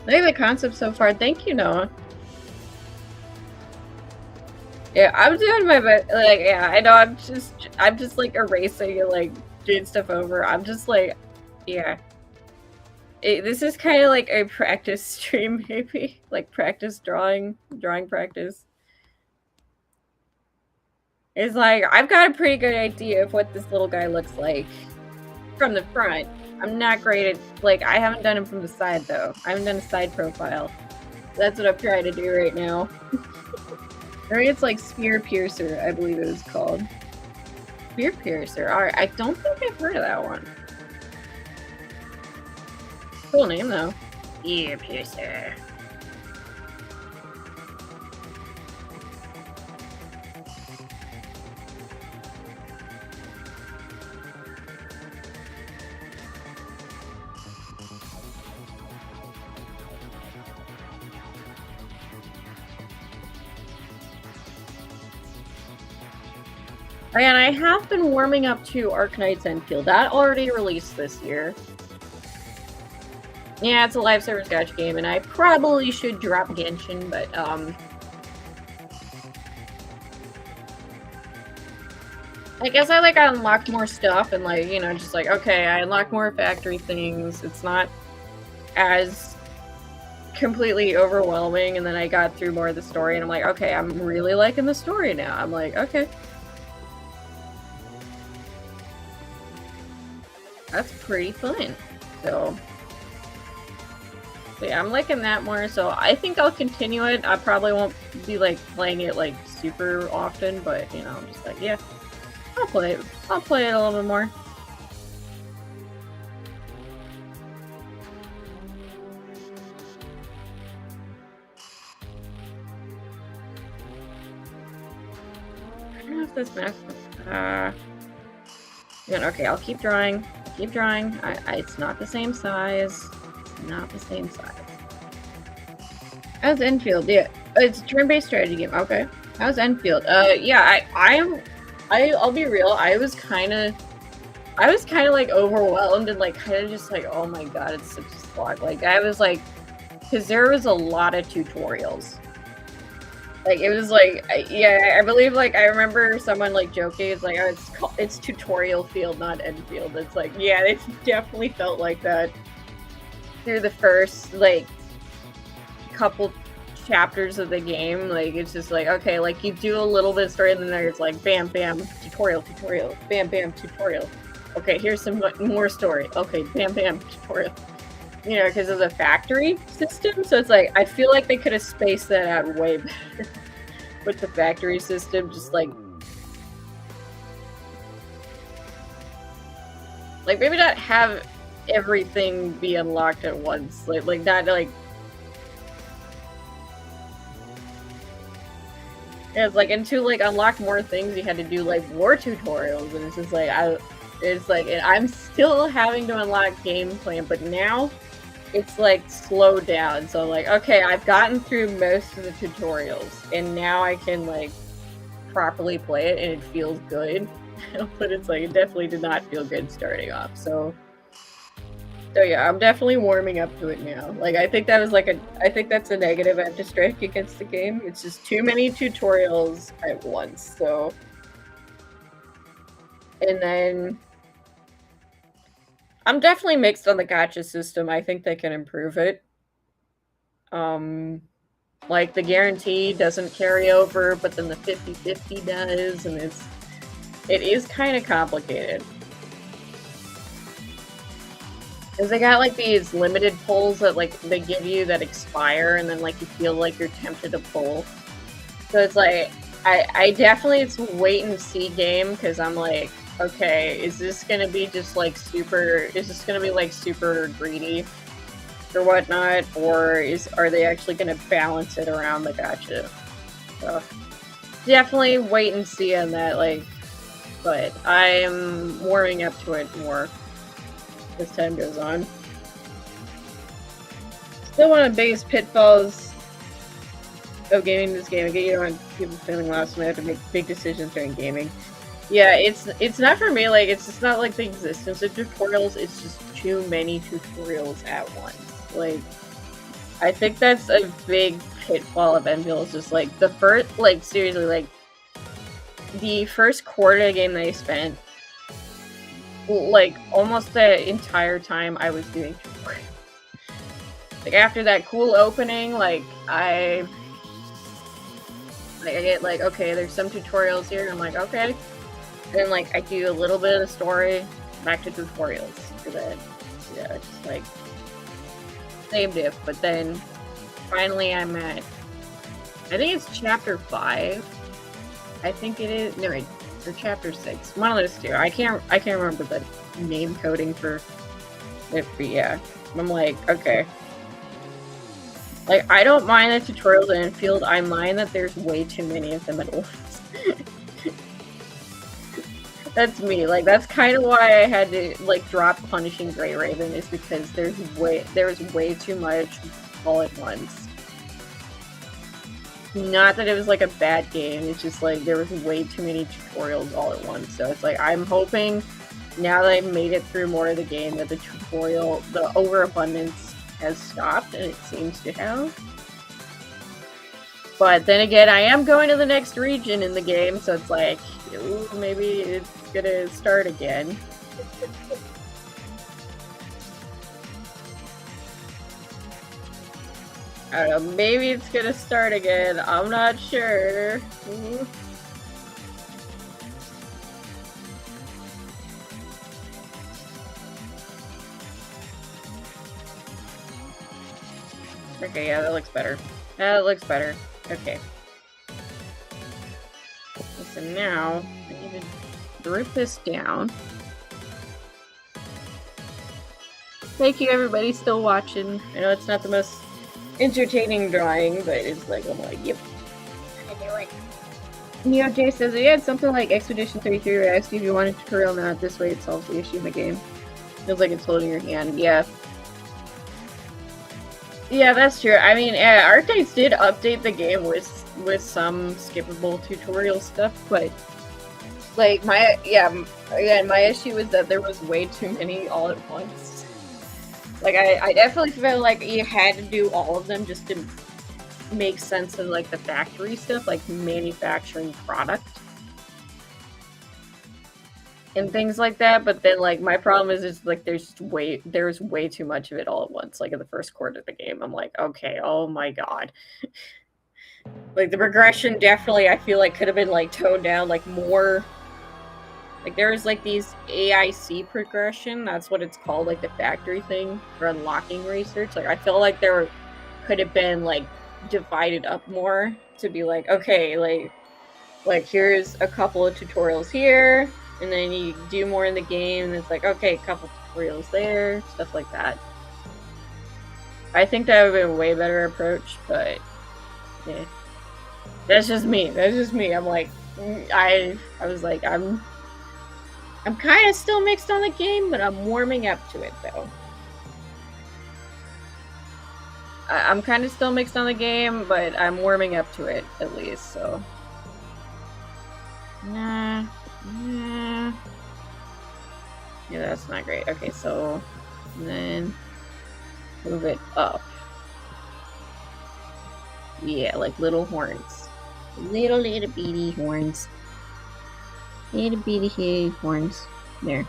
I like the concept so far. Thank you, Noah. Yeah, I'm doing my best. Like, yeah, I know. I'm just like erasing and like doing stuff over. I'm just like, yeah. This is kind of like a practice stream, maybe, like practice drawing practice. It's like I've got a pretty good idea of what this little guy looks like from the front. I'm not great at, like, I haven't done him from the side though. I haven't done a side profile. That's what I'm trying to do right now. Or it's like Spear Piercer, I believe it was called. Spear Piercer. Alright, I don't think I've heard of that one. Cool name though. Spear Piercer. And I have been warming up to Arknight's Enfield. That already released this year. Yeah, it's a live service gacha game, and I probably should drop Genshin, but I guess I unlocked more stuff and like, you know, just like, okay, I unlocked more factory things. It's not as completely overwhelming, and then I got through more of the story and I'm like, okay, I'm really liking the story now. I'm like, okay. That's pretty fun. So yeah, I'm liking that more, so I think I'll continue it. I probably won't be like playing it like super often, but you know, I'm just like, yeah, I'll play it. I'll play it a little bit more. I don't know if this map. Okay, I'll keep drawing. Keep drawing. It's not the same size. It's not the same size. How's Enfield? Yeah, it's a turn-based strategy game. Okay. How's Enfield? Yeah, I'll be real. I was kind of like overwhelmed and like kind of just like, oh my god, it's such a slog. Like I was like, because there was a lot of tutorials. Like it was like, yeah, I believe like I remember someone like joking. It's like, oh, it's tutorial field, not Enfield. It's like, yeah, it definitely felt like that through the first like couple chapters of the game. Like it's just like, okay, like you do a little bit of story and then there's like bam bam tutorial, bam bam tutorial. Okay, here's some more story. Okay, bam, bam, tutorial. You know, because of the factory system. So it's like, I feel like they could have spaced that out way better with the factory system. Just like maybe not have everything be unlocked at once. Like not like. Yeah, it's like, and to like unlock more things, you had to do like more tutorials, and it's just like and I'm still having to unlock game plan, but now it's like slowed down. So like, okay, I've gotten through most of the tutorials, and now I can like properly play it, and it feels good. But it's like, it definitely did not feel good starting off. So yeah, I'm definitely warming up to it now. Like, I think that was like I think that's a negative I have to strike against the game. It's just too many tutorials at once. So, and then I'm definitely mixed on the gacha system. I think they can improve it. Like the guarantee doesn't carry over, but then the 50/50 does, and it is kind of complicated. Because they got like these limited pulls that like they give you that expire, and then like you feel like you're tempted to pull. So it's like, I definitely, it's a wait and see game, because I'm like, okay, is this gonna be just like super, is this gonna be like super greedy or whatnot, or are they actually gonna balance it around the gacha? So definitely wait and see on that, like, but I'm warming up to it more as time goes on. Still one of the biggest pitfalls of gaming this game. Again, you don't want people feeling lost when they have to make big decisions during gaming. Yeah, it's not for me. Like, it's just not like the existence of tutorials. It's just too many tutorials at once. Like, I think that's a big pitfall of Enfield. It's just like the first, like, seriously, like the first quarter of the game that I spent, like almost the entire time I was doing tutorials. Like, after that cool opening, like I get like, okay, there's some tutorials here, and I'm like, okay. And then like I do a little bit of the story, back to tutorials. So that, yeah, just like same diff. But then finally I'm at, I think it's chapter 5. I think it is. No, wait, or chapter 6. One of those two. I can't remember the name coding for it, but yeah. I'm like, okay. Like, I don't mind the tutorials in Enfield. I mind that there's way too many of them at once. That's me. Like, that's kind of why I had to like drop Punishing Grey Raven, is because there's way too much all at once. Not that it was like a bad game, it's just like there was way too many tutorials all at once. So it's like, I'm hoping now that I've made it through more of the game that the overabundance has stopped, and it seems to have. But then again, I am going to the next region in the game, so it's like, ooh, maybe it's gonna start again. I don't know, maybe it's gonna start again. I'm not sure. Okay, yeah, that looks better. That looks better. Okay. So now, I need to group this down. Thank you, everybody still watching. I know it's not the most entertaining drawing, but it's like, I'm like, yep. I do it. Neo J says, yeah, it's something like Expedition 33 where I asked you if you want a tutorial, not this way it solves the issue in the game. Feels like it's holding your hand. Yeah. Yeah, that's true. I mean, Arcades did update the game with some skippable tutorial stuff, but like my issue was that there was way too many all at once. Like I definitely felt like you had to do all of them just to make sense of like the factory stuff, like manufacturing product and things like that. But then like my problem is like there's way too much of it all at once. Like in the first quarter of the game, I'm like, okay, oh my god. Like the progression definitely I feel like could have been like toned down like more Like there was like these AIC progression, that's what it's called, like the factory thing for unlocking research. Like I feel like there could have been like divided up more to be like, okay, like here's a couple of tutorials here, and then you do more in the game, and it's like, okay, a couple tutorials there, stuff like that. I think that would be a way better approach, but yeah. That's just me. That's just me. I'm like, I was like, I'm kind of still mixed on the game, but I'm warming up to it though. I'm kind of still mixed on the game, but I'm warming up to it at least. So, nah. Yeah, that's not great. Okay, so then move it up. Yeah, like little horns. Little bitty horns. Little bitty horns. There.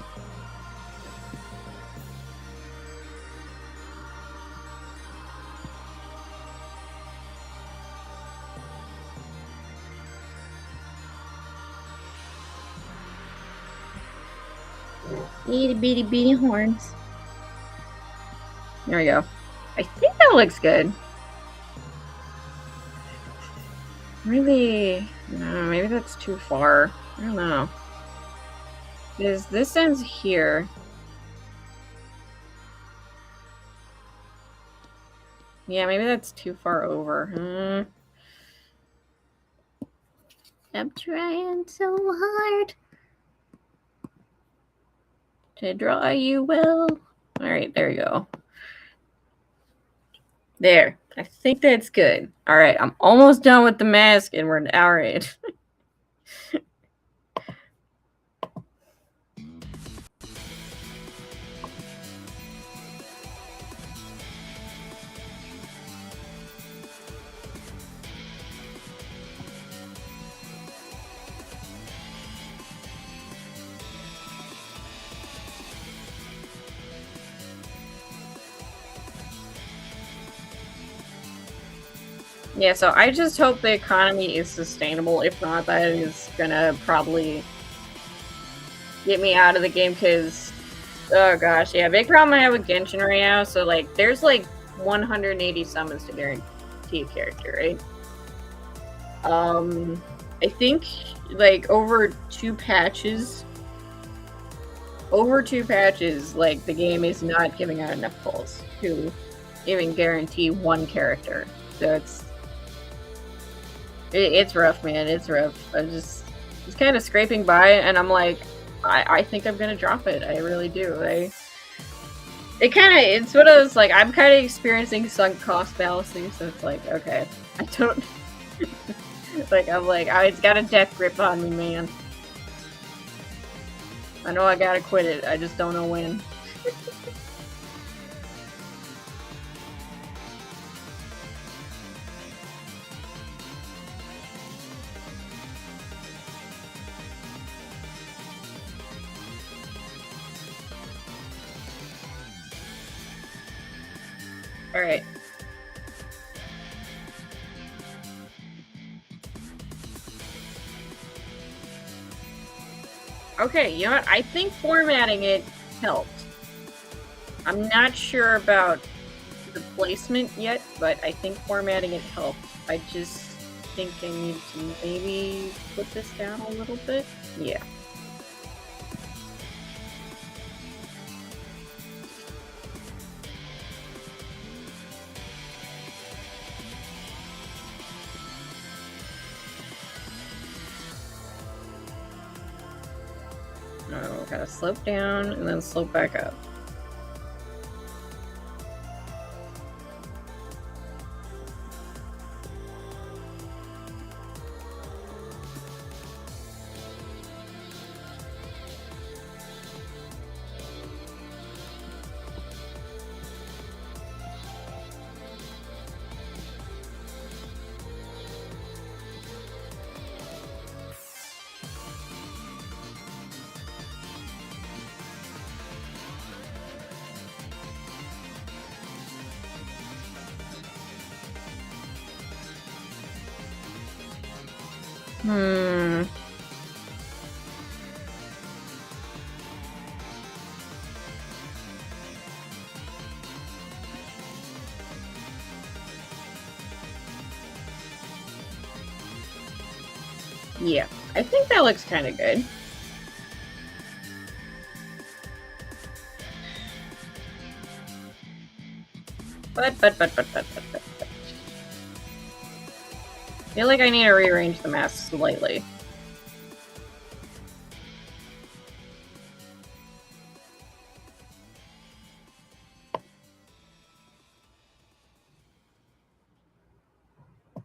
Little bitty horns. There we go. I think that looks good. Maybe, no, maybe that's too far. I don't know. Because this ends here. Yeah, maybe that's too far over. I'm trying so hard to draw you well. Alright, there you go. There. I think that's good. Alright, I'm almost done with the mask and we're an hour in. Yeah, so I just hope the economy is sustainable. If not, that is gonna probably get me out of the game because, oh gosh, yeah, big problem I have with Genshin right now. So, like, there's like 180 summons to guarantee a character, right? I think like over two patches, like the game is not giving out enough pulls to even guarantee one character. So it's rough, man. It's rough. I'm just kind of scraping by, and I'm like, I think I'm gonna drop it. I really do. It's one of those, like, I'm kind of experiencing sunk cost fallacy, so it's like, okay, I don't, like, I'm like, it's got a death grip on me, man. I know I gotta quit it, I just don't know when. Alright. Okay, you know what? I think formatting it helped. I'm not sure about the placement yet, but I think formatting it helped. I just think I need to maybe put this down a little bit. Yeah. Oh, gotta slope down and then slope back up. Yeah, I think that looks kind of good. But. I feel like I need to rearrange the mask slightly.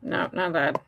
No, not that.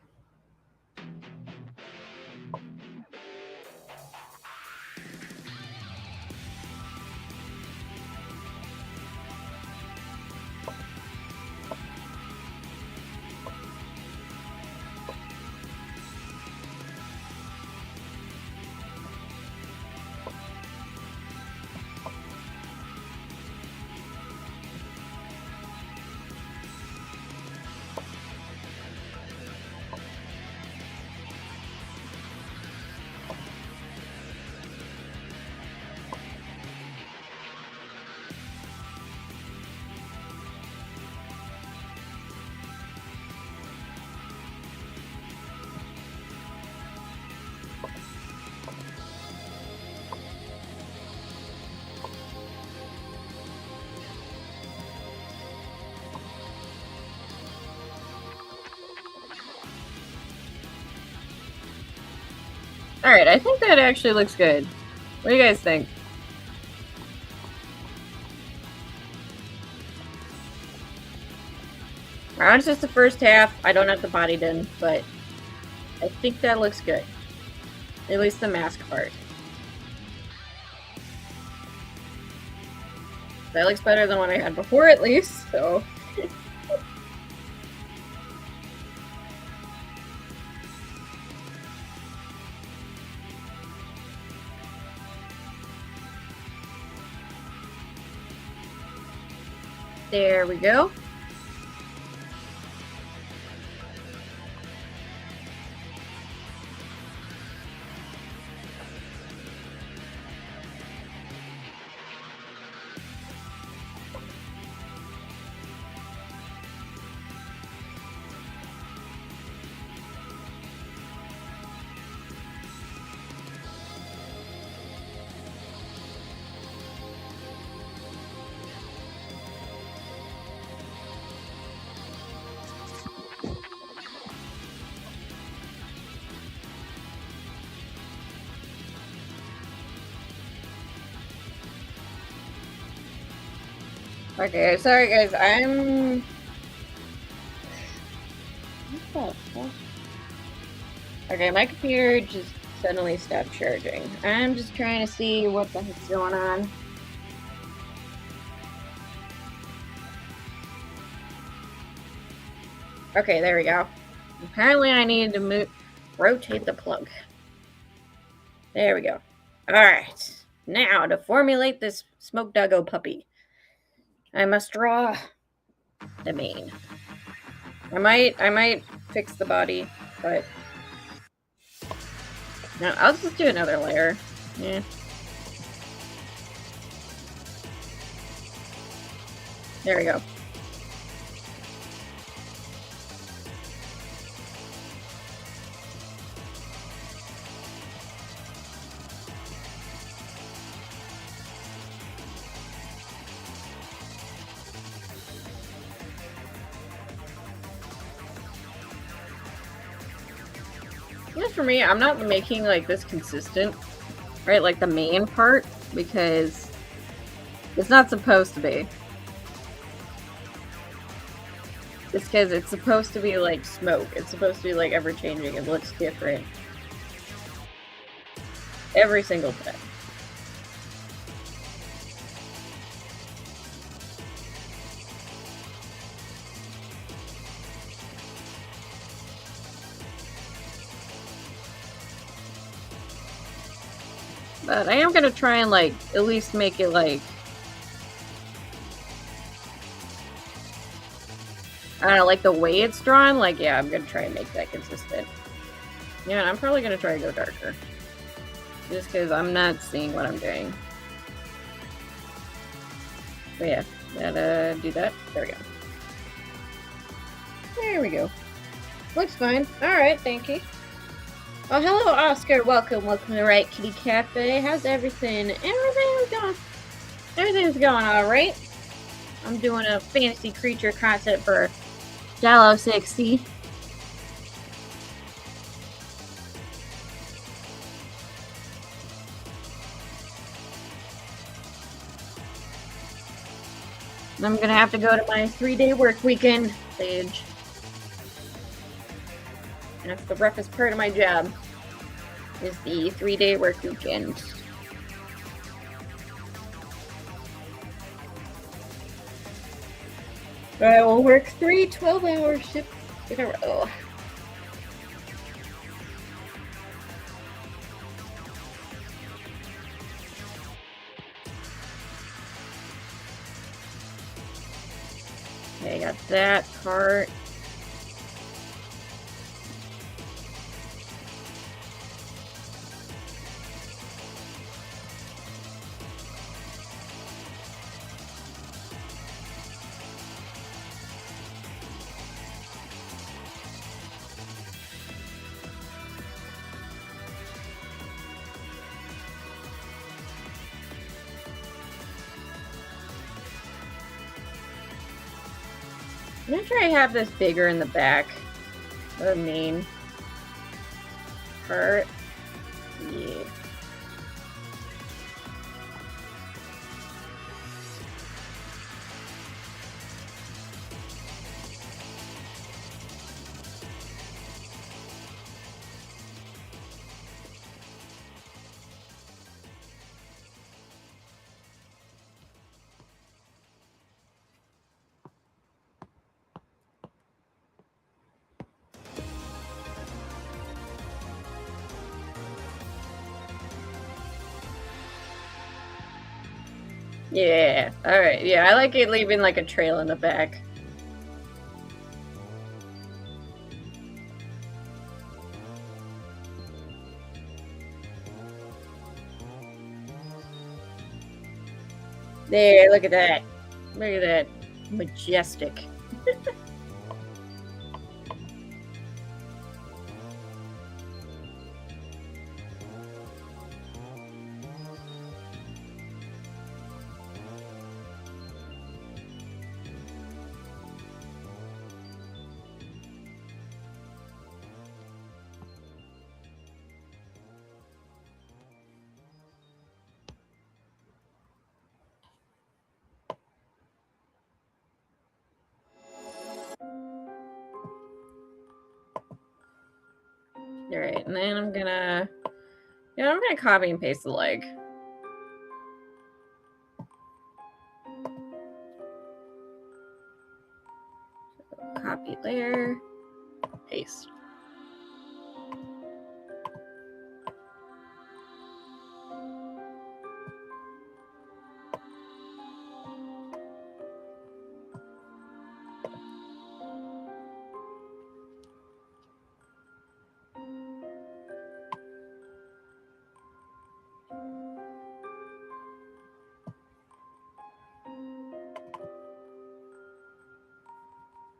Alright, I think that actually looks good. What do you guys think? Around just the first half. I don't have the body done, but I think that looks good. At least the mask part. That looks better than what I had before, at least, so... There we go. Okay, sorry guys, I'm... What the fuck? Okay, my computer just suddenly stopped charging. I'm just trying to see what the heck's going on. Okay, there we go. Apparently I needed to rotate the plug. There we go. Alright, now to formulate this smoked doggo puppy, I must draw the mane. I might fix the body, but no, I'll just do another layer. Yeah. There we go. Just for me, I'm not making like this consistent, right? Like the main part, because it's not supposed to be. It's because it's supposed to be like smoke. It's supposed to be like ever changing. It looks different every single time. But I am gonna try and like at least make it like, I don't know, like the way it's drawn, like yeah, I'm gonna try and make that consistent. Yeah, I'm probably gonna try to go darker. Just because I'm not seeing what I'm doing. But yeah, gotta do that. There we go. There we go. Looks fine. Alright, thank you. Oh, hello, Oscar. Welcome to Riot Kitty Cafe. How's everything? Everything's going all right. I'm doing a fantasy creature concept for Dollhouse XC. I'm gonna have to go to my 3-day work weekend stage. And that's the roughest part of my job, is the 3-day work weekend. I will work 3 12-hour shifts in a row. Okay, I got that part. I'm gonna try to have this bigger in the back. The main part. Yeah. Yeah, alright. Yeah, I like it leaving like a trail in the back. There, look at that. Look at that. Majestic. Alright, and then I'm gonna copy and paste the leg. So, copy layer, paste.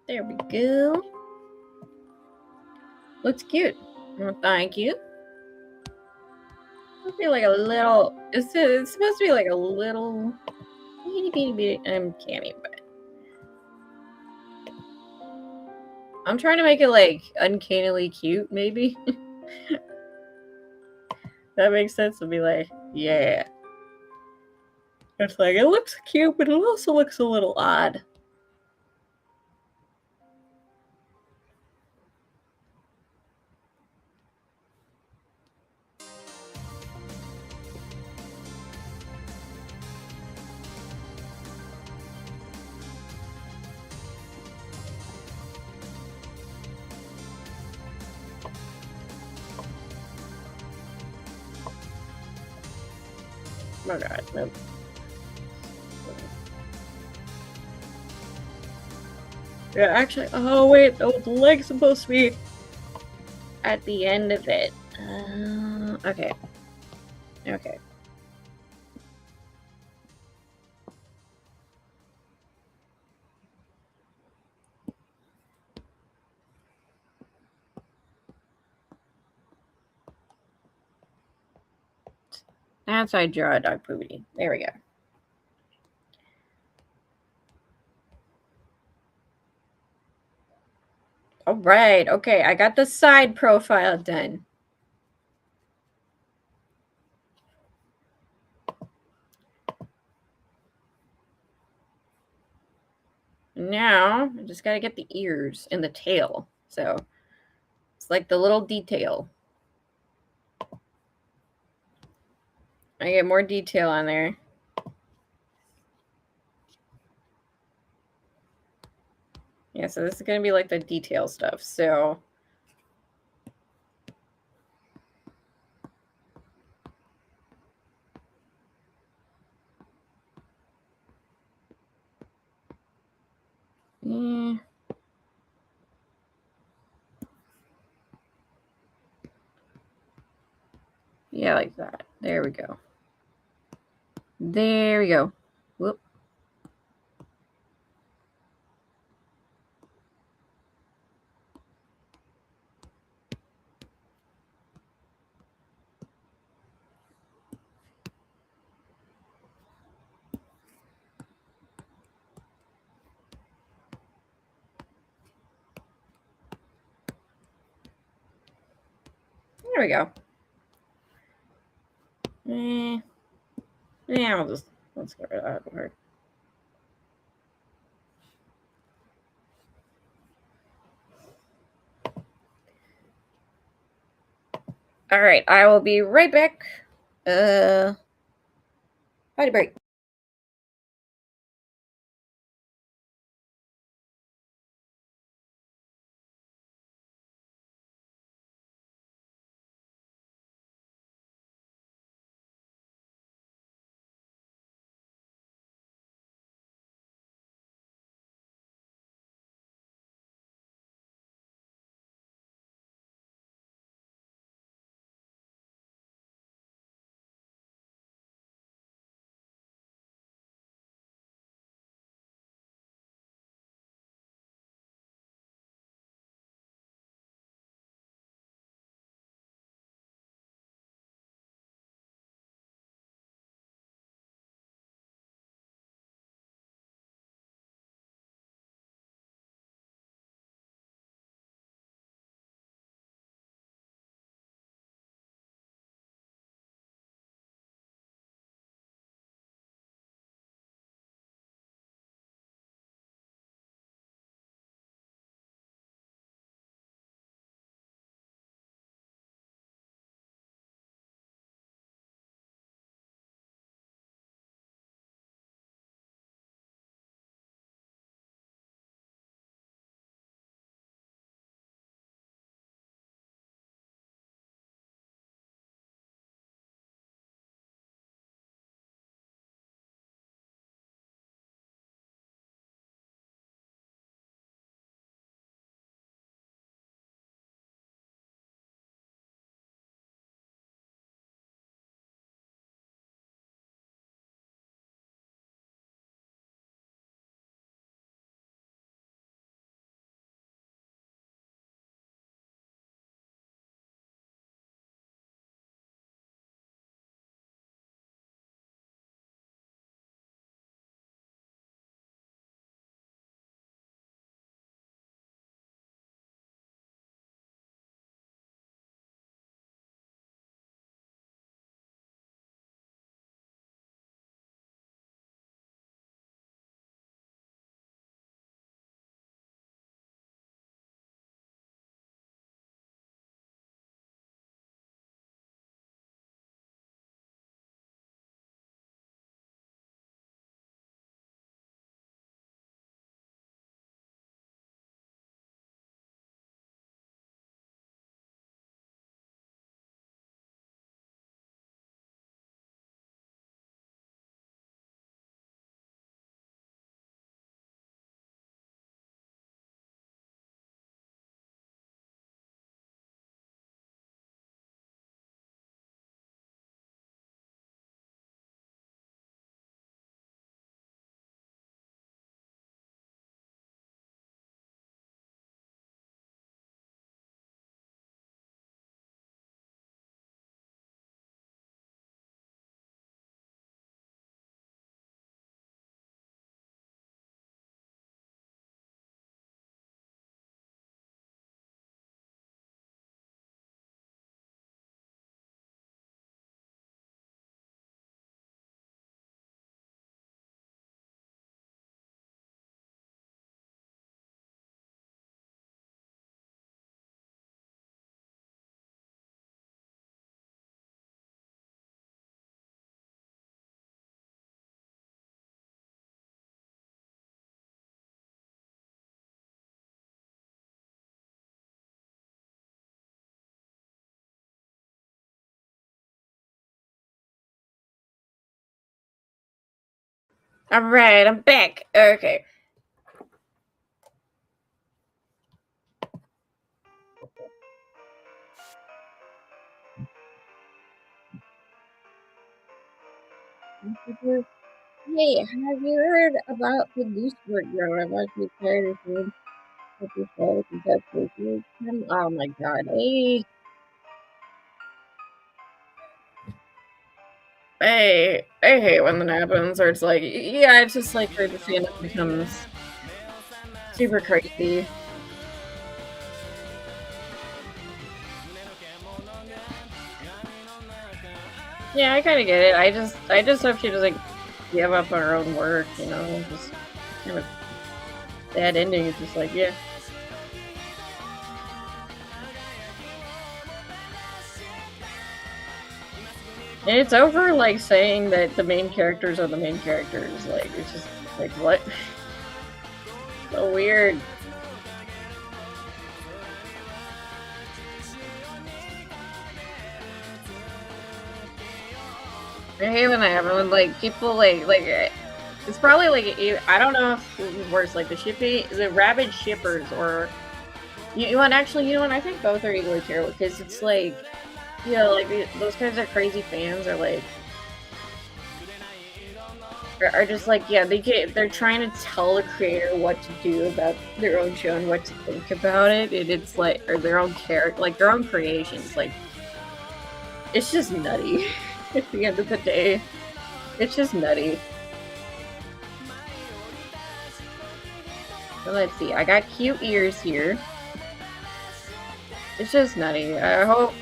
There we go. Looks cute. Well, thank you. It'll be like a little. It's supposed to be like a little itty bitty bitty cami, but I'm trying to make it like uncannily cute, maybe. That makes sense to be like, yeah. It's like it looks cute, but it also looks a little odd. Oh god, nope. Yeah, actually, oh wait, the leg's supposed to be at the end of it. Okay. Okay. That's how I draw a dog poopy. There we go. All right. Okay, I got the side profile done. Now, I just gotta get the ears and the tail. So, it's like the little detail. I get more detail on there. Yeah, so this is gonna be like the detail stuff. So, yeah. Yeah, like that. There we go. There we go. Whoop. There we go. Yeah, let's get rid of that word. All right, I will be right back. Potty break. Alright, I'm back. Okay. Hey, have you heard about the goose bird girl? I'm actually tired of seeing what this show is about to. Oh my god. I hate when that happens, or it's like, yeah, it's just like her the fandom becomes super crazy. Yeah, I kind of get it. I just hope she doesn't give up on her own work, you know, just kind of bad ending. It's just like, yeah. And it's over, like, saying that the main characters are the main characters. Like, it's just, like, what? So weird. I hate when that happens. Like, people, it's probably, like, I don't know if it was worse, like, the rabid shippers, or, you know what, actually, you know what, I think both are equally terrible, because it's, like, you know, like, those kinds of crazy fans are, like, are just like, yeah, they're trying to tell the creator what to do about their own show and what to think about it, and it's like, or their own character, like their own creations, like, it's just nutty. At the end of the day, it's just nutty. So let's see, I got cute ears here. It's just nutty. I hope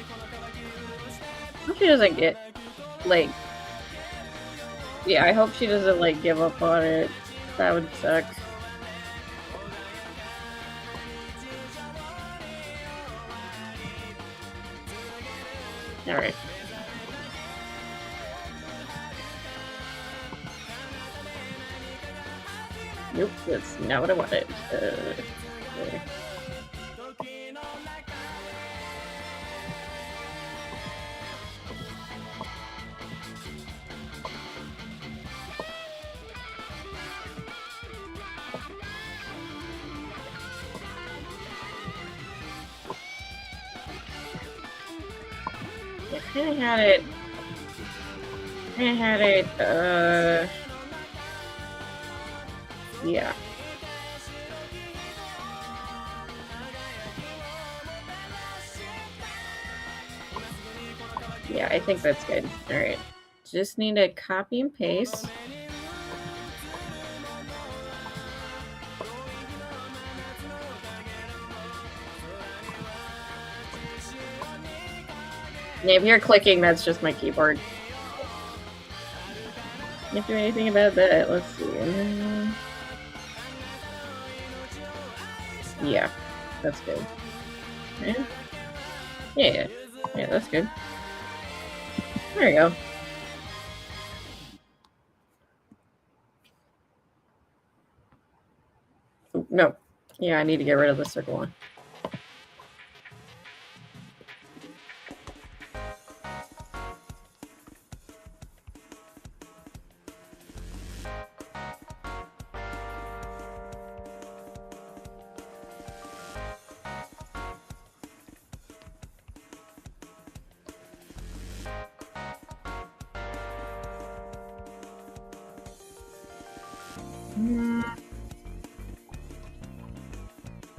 she doesn't get, like, yeah, I hope she doesn't, like, give up on it. That would suck. Alright. Nope, that's not what I wanted. Okay. I kinda had it. Yeah. Yeah, I think that's good. Alright. Just need to copy and paste. Yeah, if you're clicking, that's just my keyboard. Can't do anything about that. Let's see. Yeah, that's good. Yeah. Yeah, that's good. There you go. Ooh, no. Yeah, I need to get rid of the circle one.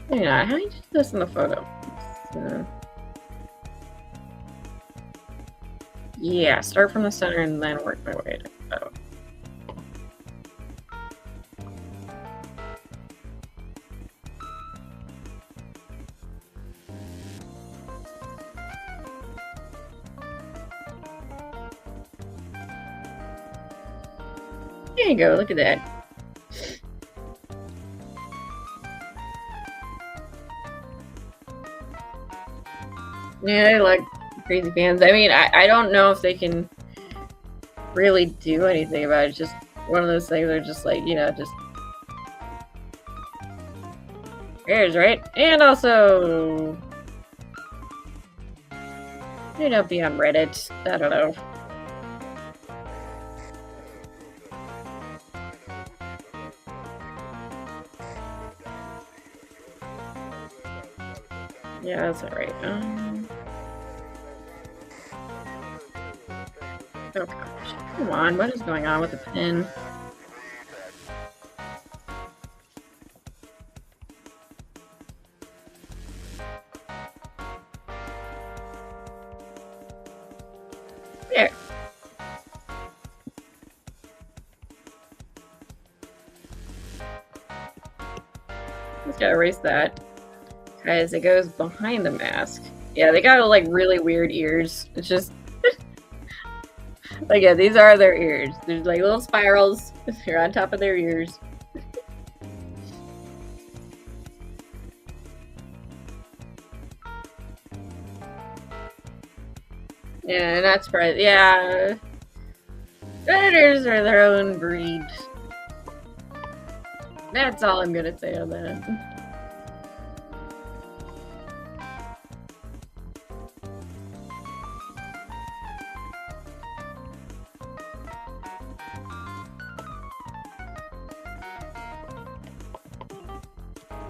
Yeah, how do you do this in the photo? Yeah, start from the center and then work my way out. There you go, look at that. Yeah, I like crazy fans. I mean, I don't know if they can really do anything about it. It's just one of those things that are just like, you know, just airs, right? And also, you know, be on Reddit. I don't know. Yeah, that's alright. Oh gosh. Come on, what is going on with the pin? There. Just gotta erase that. Guys, it goes behind the mask. Yeah, they got like really weird ears. It's just like, yeah, these are their ears. There's like little spirals. They're on top of their ears. Yeah, not surprised. Yeah, predators are their own breed. That's all I'm gonna say on that.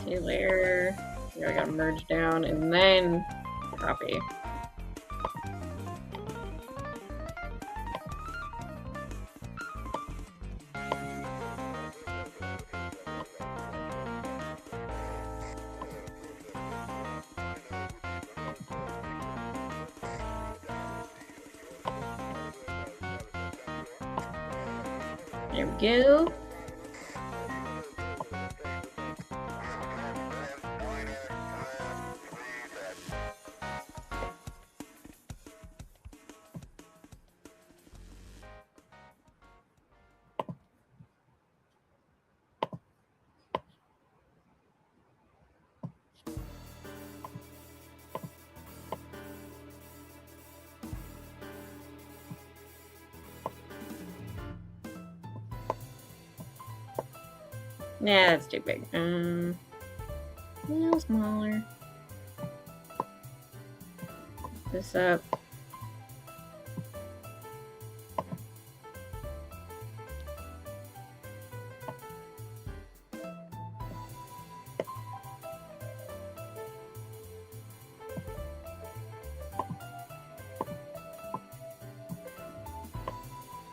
Okay, layer. Here I gotta merge down and then copy. There we go. Nah, that's too big. A little smaller. This up.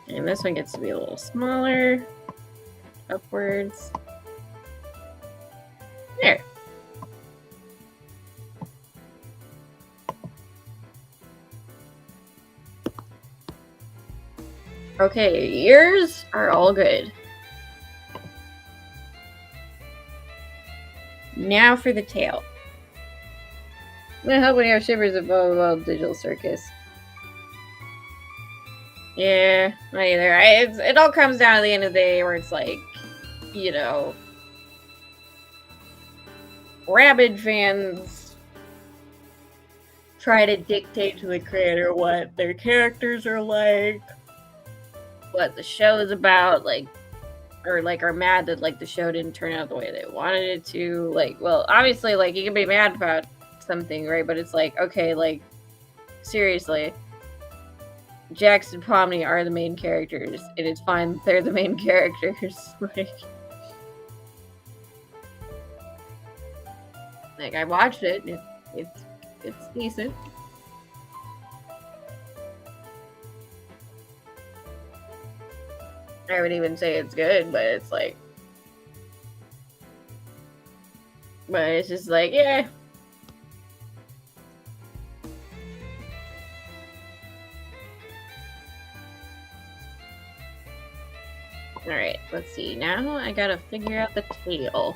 And this one gets to be a little smaller. Upwards. There. Okay, ears are all good. Now for the tail. I hope when you have shivers above digital circus. Yeah, not either. It all comes down to the end of the day where it's like, you know, rabid fans try to dictate to the creator what their characters are like, what the show is about, like, or like are mad that like the show didn't turn out the way they wanted it to. Like, well, obviously, like you can be mad about something, right? But it's like, okay, like seriously, Jax and Pomni are the main characters, and it's fine. They're the main characters. Like I watched it. It's decent. I would even say it's good, but it's like, but it's just like, yeah. Alright, let's see. Now I gotta figure out the tail.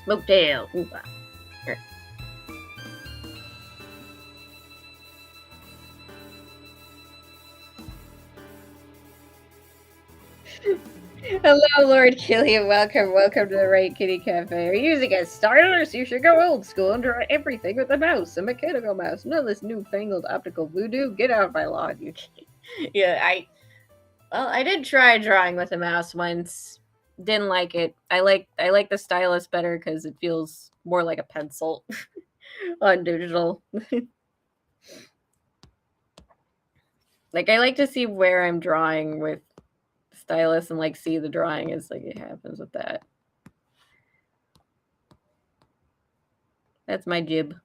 Smoke tail. Ooh, right. Hello, Lord Killian. Welcome to the Riot Kitty Cafe. Are you using a stylus? You should go old school and draw everything with a mouse, a mechanical mouse. None of this newfangled optical voodoo. Get out of my lawn, you kid. Yeah, I did try drawing with a mouse once. Didn't like it. I like the stylus better because it feels more like a pencil on digital. Like I like to see where I'm drawing with stylus and like see the drawing as like it happens with that. That's my jib.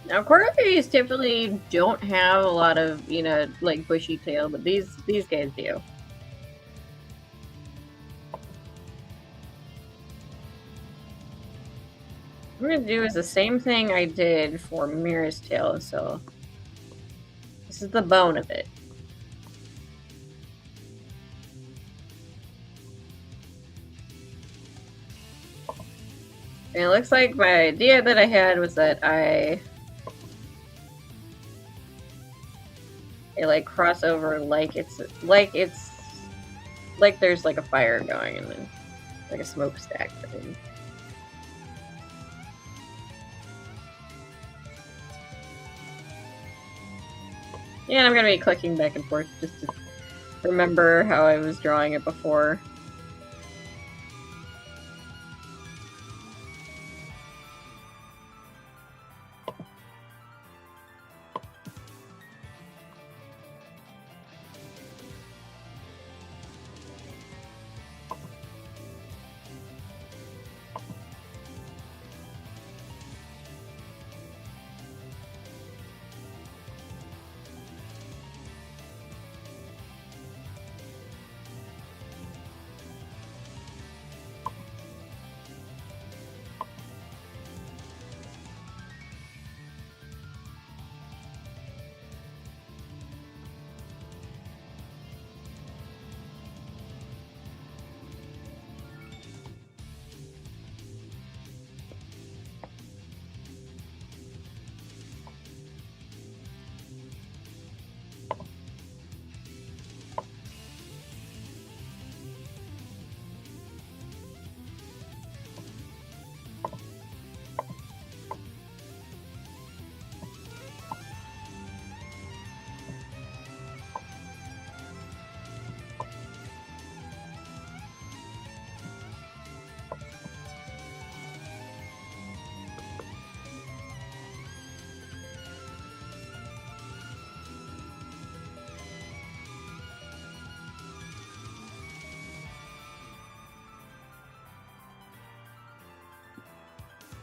Now, corvies typically don't have a lot of, you know, like bushy tail, but these guys do. What I'm gonna do is the same thing I did for Mira's tail, so this is the bone of it. And it looks like my idea that I had was that I like cross over like there's like a fire going and then like a smokestack thing. Yeah, and I'm gonna be clicking back and forth just to remember how I was drawing it before.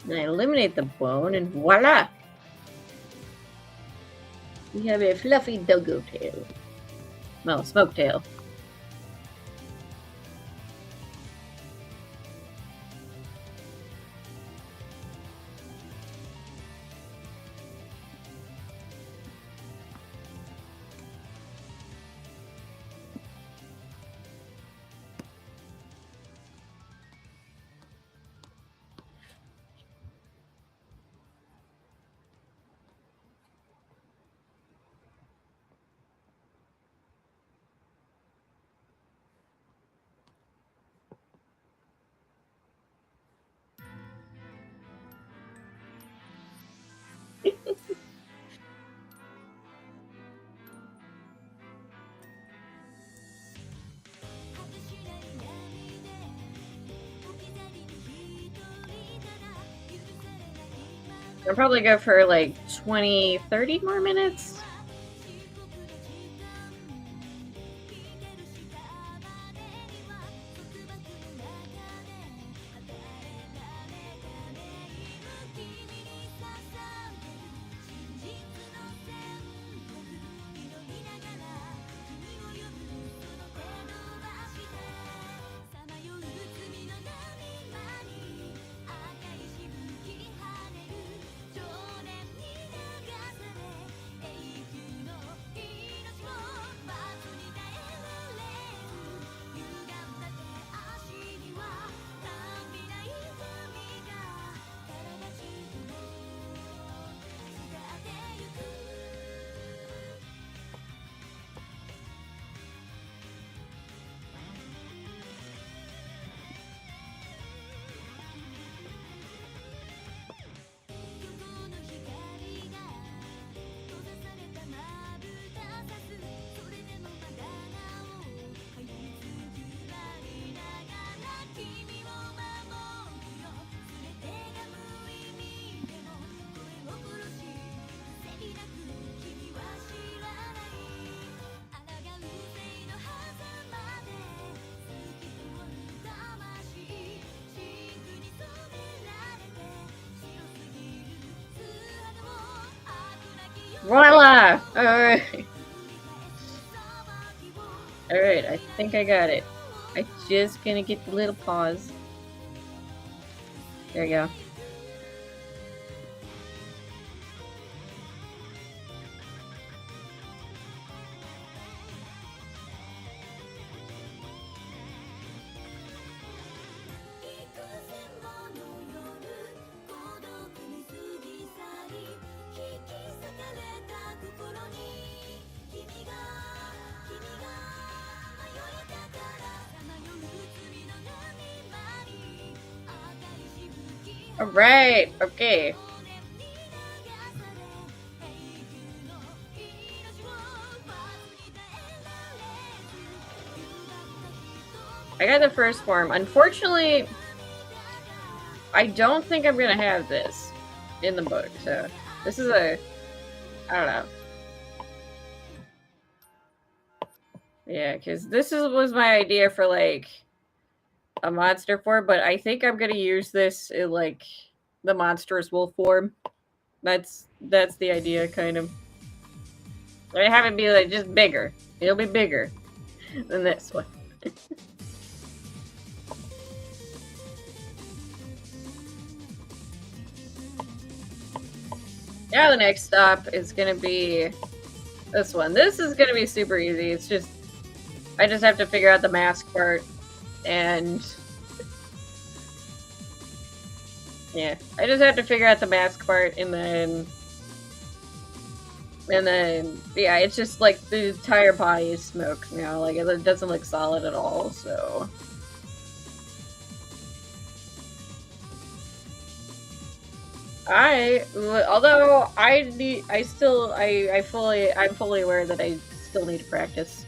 And I eliminate the bone, and voila! We have a fluffy doggo tail. Well, smoke tail. I'll probably go for like 20, 30 more minutes. Voila! Alright. Alright, I think I got it. I'm just gonna get the little paws. There you go. Alright, okay. I got the first form. Unfortunately, I don't think I'm gonna have this in the book, so this is I don't know. Yeah, because this was my idea for, like, a monster form, but I think I'm gonna use this in, like, the monstrous wolf form. That's the idea, kind of. I have it be, like, just bigger. It'll be bigger than this one. Now the next stop is gonna be this one. This is gonna be super easy. It's just, I just have to figure out the mask part, and yeah, I just have to figure out the mask part, and then yeah, it's just like the entire body is smoke now. Like, it doesn't look solid at all. So although I'm fully aware that I still need to practice.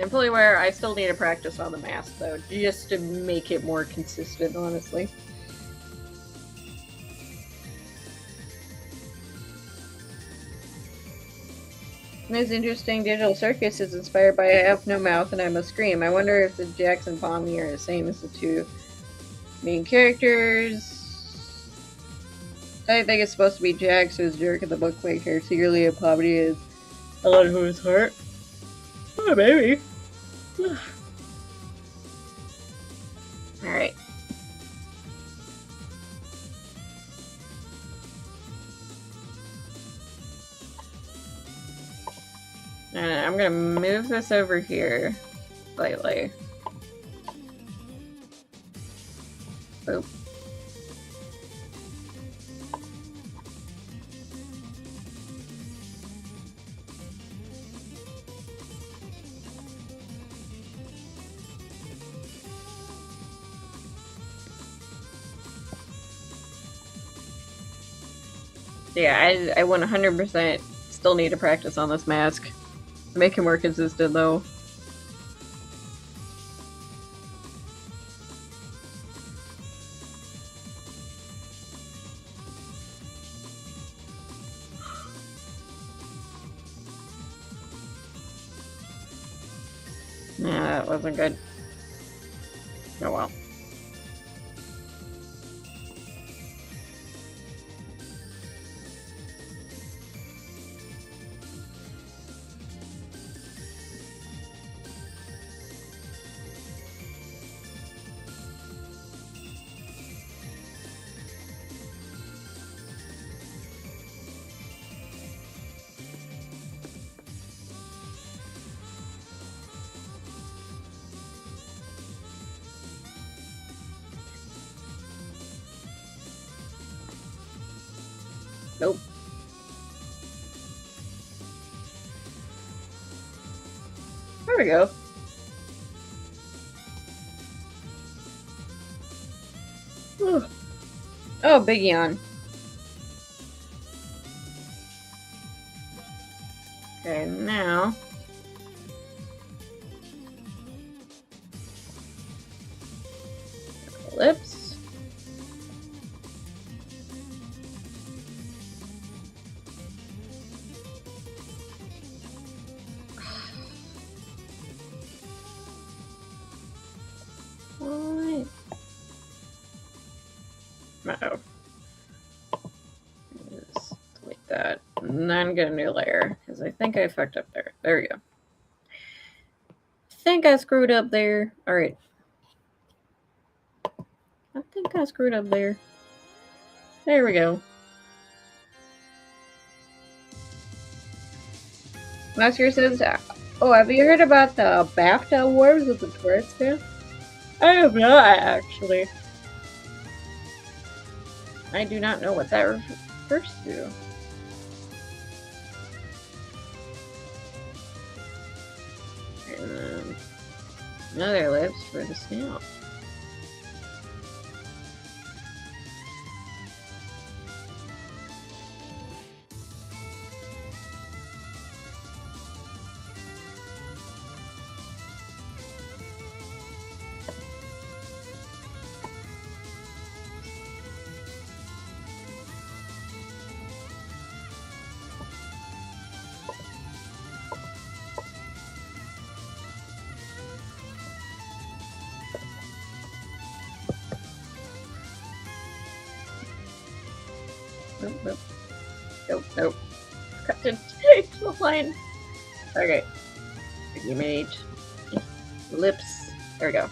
I'm fully aware I still need to practice on the mask, though, just to make it more consistent, honestly. It's interesting. Digital Circus is inspired by I Have No Mouth and I Must Scream. I wonder if the Jax and Pomni are the same as the two main characters. I think it's supposed to be Jax, who's a jerk in the bookmaker. Secretly, in Pomni is a lot of his heart. Oh, maybe. Alright. I'm gonna move this over here slightly. Boop. Yeah, I 100% still need to practice on this mask. Make it more consistent, though. Yeah, that wasn't good. Oh well. Nope. There we go. Whew. Oh, big yawn. Okay, now... lips. Uh-oh. Just delete that. And then get a new layer, because I think I fucked up there. There we go. I think I screwed up there. Alright. I think I screwed up there. There we go. Master says, oh, have you heard about the BAFTA Awards with the tourist fan? I have not, actually. I do not know what that refers to. And another lips for the snout. Nope. Nope, nope. Got to change the line. Okay. Image. Lips. There we go.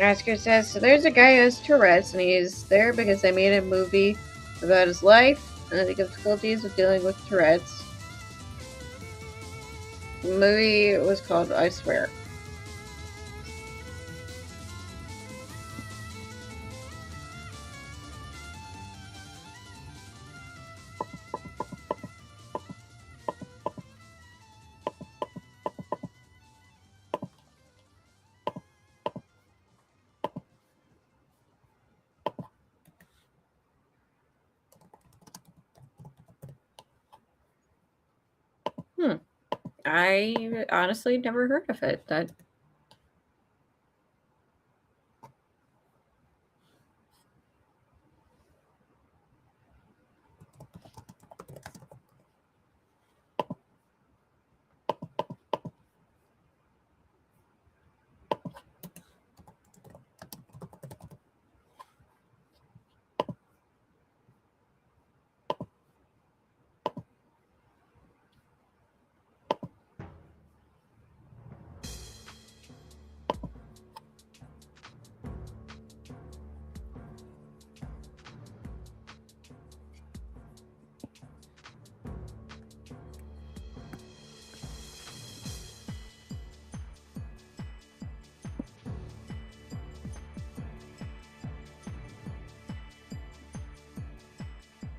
Oscar says, so there's a guy who has Tourette's, and he's there because they made a movie about his life and the difficulties of dealing with Tourette's. The movie was called I Swear. I honestly never heard of it. That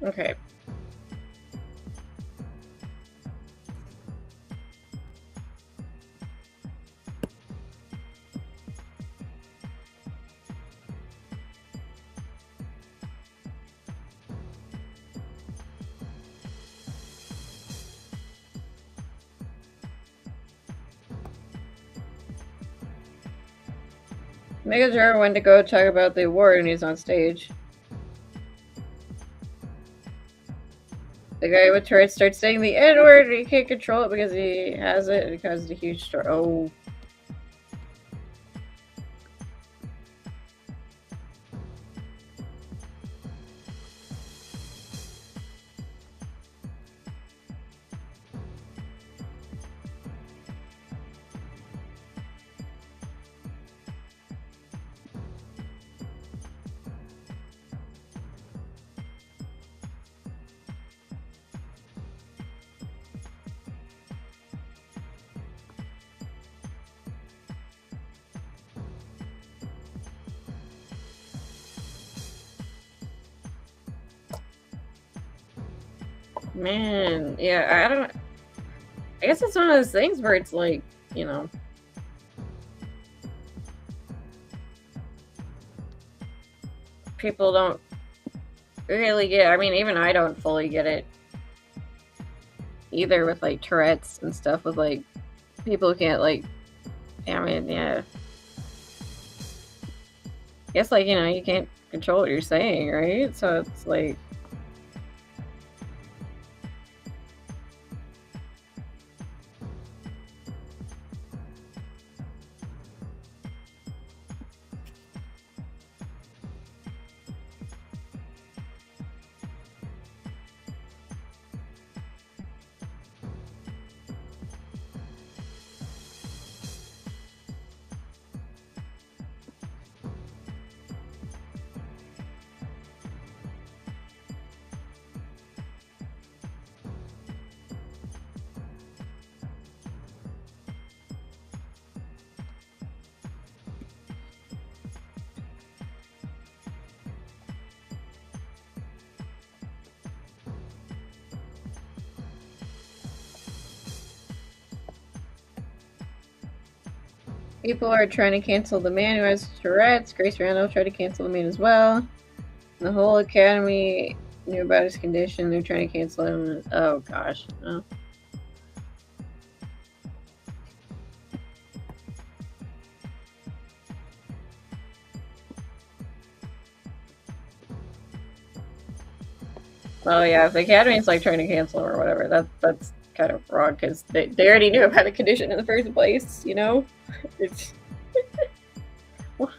okay. Mega Jar went to go talk about the award and he's on stage. The guy with Tourette's starts saying the N-word and he can't control it because he has it and it causes a huge story. Oh. Man, yeah, I don't... I guess it's one of those things where it's like, you know... people don't really get... I mean, even I don't fully get it. Either with, like, Tourette's and stuff with, like, people who can't, like... I mean, yeah. I guess, like, you know, you can't control what you're saying, right? So it's like... people are trying to cancel the man who has Tourette's. Grace Randall tried to cancel the man as well. The whole academy knew about his condition. They're trying to cancel him. Oh, gosh. Oh. Oh, yeah, if the academy's, like, trying to cancel him or whatever, that's kind of wrong, because they already knew about the condition in the first place, you know? It's... what?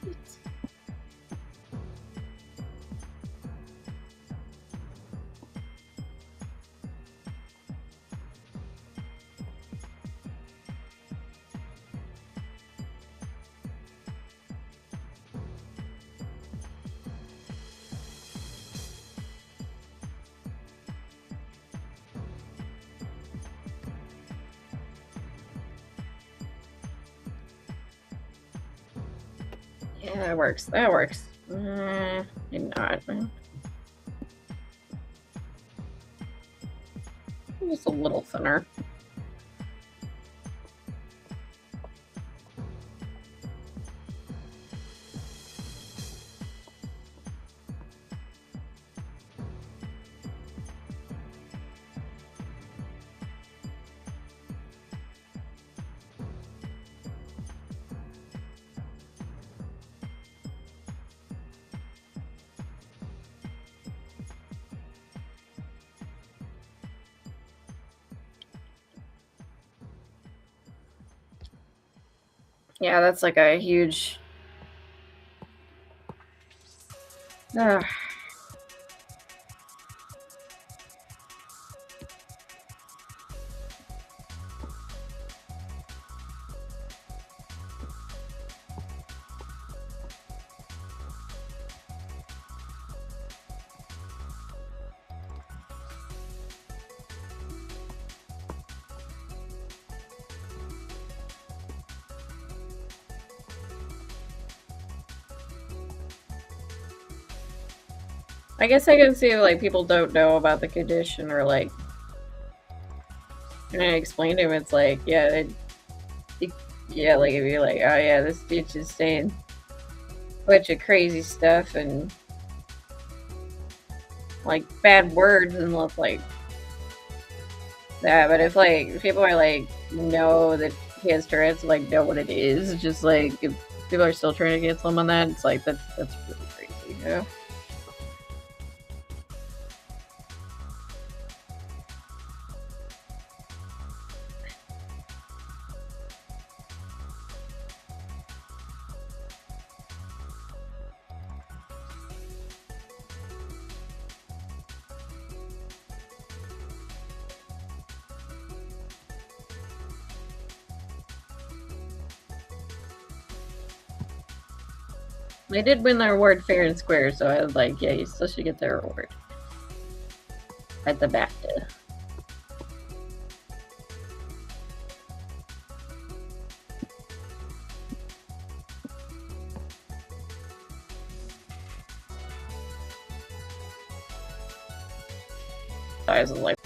Yeah, that works. That works. Maybe not. Just a little thinner. Yeah, that's like a huge... I guess I can see if, like, people don't know about the condition, or, like, and I explain to him, it's like, yeah, yeah, like, if you're like, oh yeah, this dude's just saying a bunch of crazy stuff and, like, bad words and stuff like that, but if, like, people are, like, know that he has Tourette's, like, know what it is, just, like, if people are still trying to cancel him on that, it's like, that's really crazy, you know? They did win their award fair and square, so I was like, yeah, you still should get their award. At the BAFTA. I was like,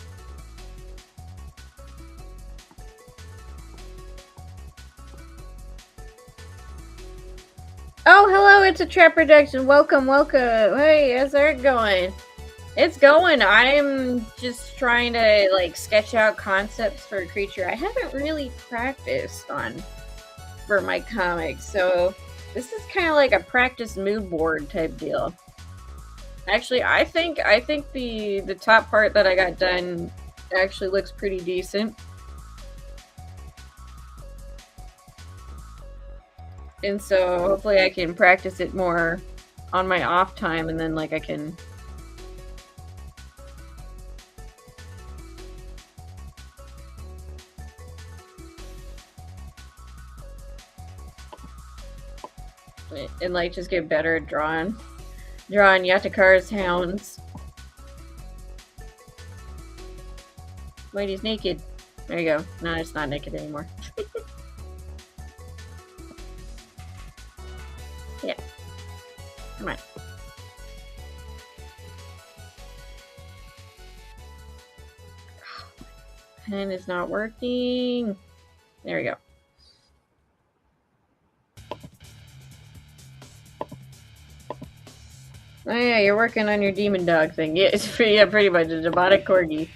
it's a trap production. Welcome, welcome. Hey, how's it going? It's going. I'm just trying to like sketch out concepts for a creature I haven't really practiced on for my comics. So this is kind of like a practice mood board type deal. Actually, I think the top part that I got done actually looks pretty decent. And so hopefully I can practice it more on my off time, and then like I can and like just get better at drawing Yatakara's hounds. Wait, he's naked. There you go. No, it's not naked anymore. Yeah. Come on. Pen is not working. There we go. Oh yeah, you're working on your demon dog thing. Yeah, it's pretty much a demonic corgi.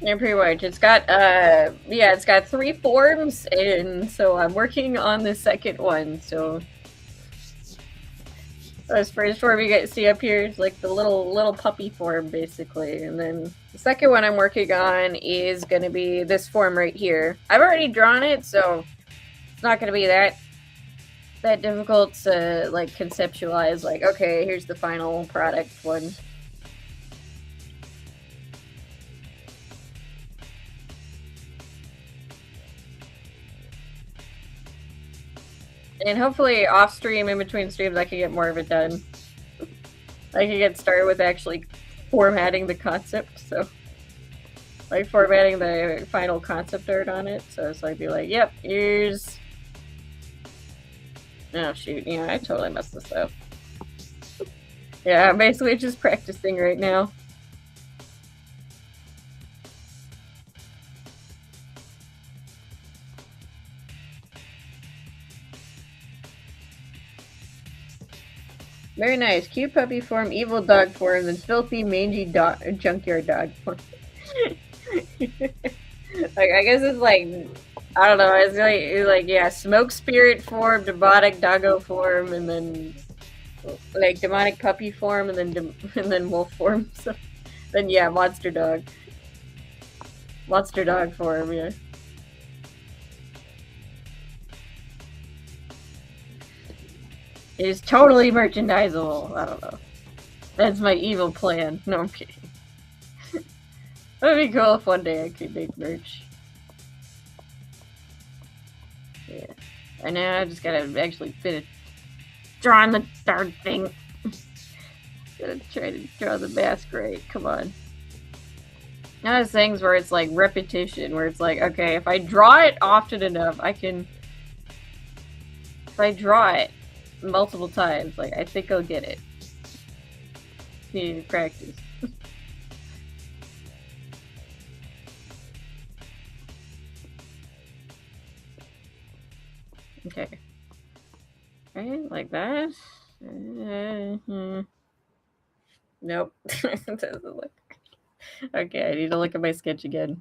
Yeah, pretty much. It's got it's got 3 forms, and so I'm working on the second one. So this first form you guys see up here is like the little puppy form, basically, and then the second one I'm working on is gonna be this form right here. I've already drawn it, so it's not gonna be that difficult to like conceptualize. Like, okay, here's the final product one. And hopefully off stream, in between streams, I can get more of it done. I can get started with actually formatting the concept, so like formatting the final concept art on it. So it's like be like, yep, here's. Oh shoot, yeah, I totally messed this up. Yeah, I'm basically just practicing right now. Very nice. Cute puppy form, evil dog form, and filthy, mangy junkyard dog form. Like, I guess it's like, I don't know, it's like yeah, smoke spirit form, demonic doggo form, and then like demonic puppy form, and then wolf form. So then yeah, monster dog form, yeah. It is totally merchandisable. I don't know. That's my evil plan. No, I'm kidding. That'd be cool if one day I could make merch. Yeah. And now I just gotta actually finish drawing the darn thing. Gotta try to draw the mask right. Come on. Now there's things where it's like repetition, where it's like, okay, if I draw it often enough, I can. If I draw it multiple times, like, I think I'll get it. Need to practice. Okay. Right, like that. Nope. Doesn't look. Okay, I need to look at my sketch again.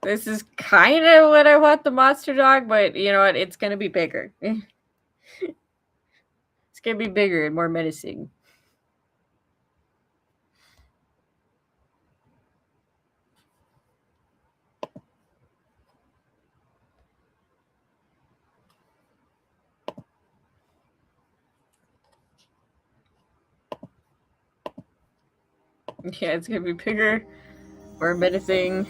This is kind of what I want the monster dog, but you know what? It's gonna be bigger. It's gonna be bigger and more menacing. Yeah, it's gonna be bigger, more menacing.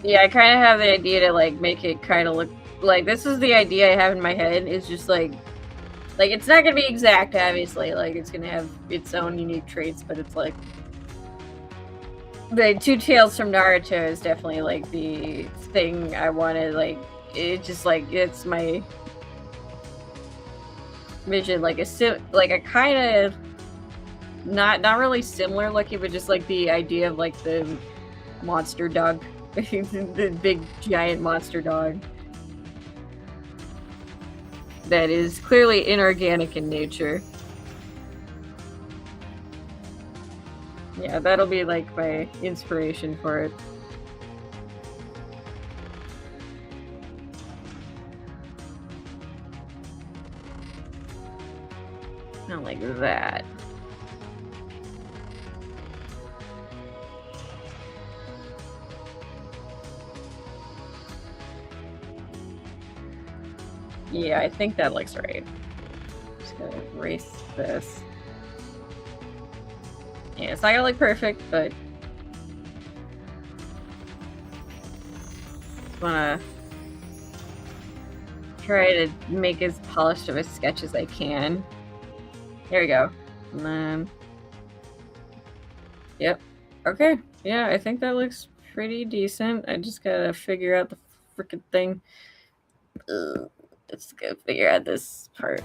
Yeah, I kind of have the idea to like make it kind of look like this is the idea I have in my head. Is just like it's not gonna be exact, obviously. Like it's gonna have its own unique traits, but it's like the two tails from Naruto is definitely like the thing I wanted. Like it just like it's my vision. Like a kind of not really similar looking, but just like the idea of like the monster dog, the big giant monster dog that is clearly inorganic in nature. Yeah, that'll be like my inspiration for it. Not like that. Yeah, I think that looks right. Just gonna erase this. Yeah, it's not gonna look perfect, but just wanna try to make as polished of a sketch as I can. There we go. And then, yep. Okay. Yeah, I think that looks pretty decent. I just gotta figure out the freaking thing. Let's go figure out this part.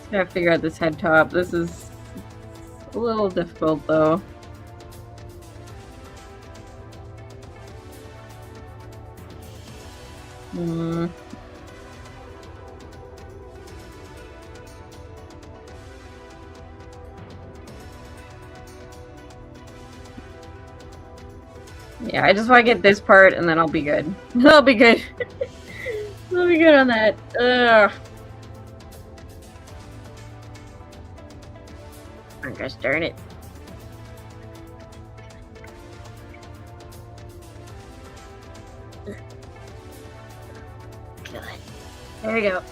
Gotta figure out this head top. This is a little difficult though. Yeah, I just want to get this part and then I'll be good. I'll be good. I'll be good on that. Ugh. Oh gosh darn it. God. There we go.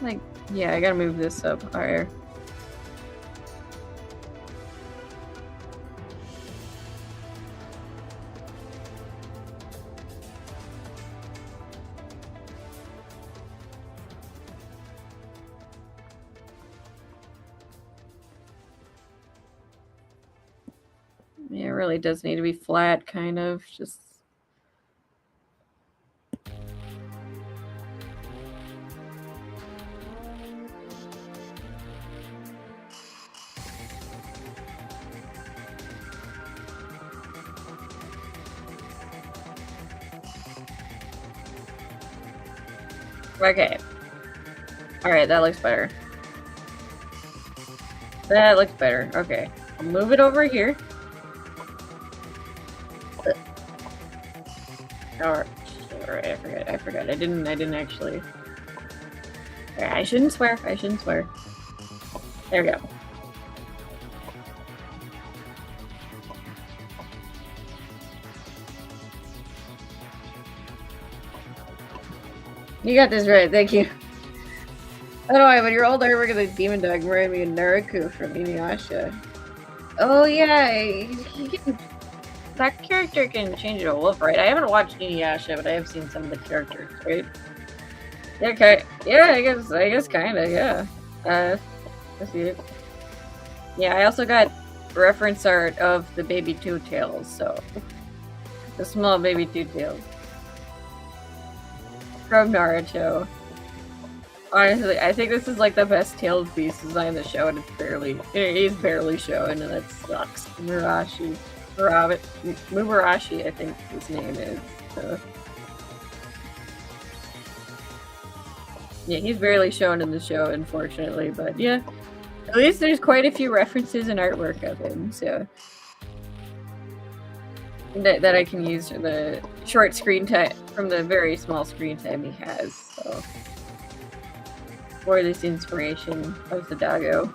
Like, yeah, I gotta move this up higher. Yeah, it really does need to be flat, kind of. Just. Okay. Alright, that looks better. That looks better. Okay. I'll move it over here. Alright, I forgot. I didn't actually. I shouldn't swear. There we go. You got this right, thank you. I don't know why, but your old artwork of the demon dog reminded me of Naruto from Inuyasha. Oh yeah, he can. That character can change into a wolf, right? I haven't watched Inuyasha, but I have seen some of the characters, right? Yeah, okay. Yeah, I guess kinda, yeah. I see it. Yeah, I also got reference art of the baby two tails, so the small baby two tails from Naruto. Honestly, I think this is like the best Tails Beast design in the show, and he's barely shown, and that sucks. Mubarashi, I think his name is. So. Yeah, he's barely shown in the show, unfortunately, but yeah. At least there's quite a few references and artwork of him, so. That I can use for the short screen time, from the very small screen time he has, so. For this inspiration of the doggo.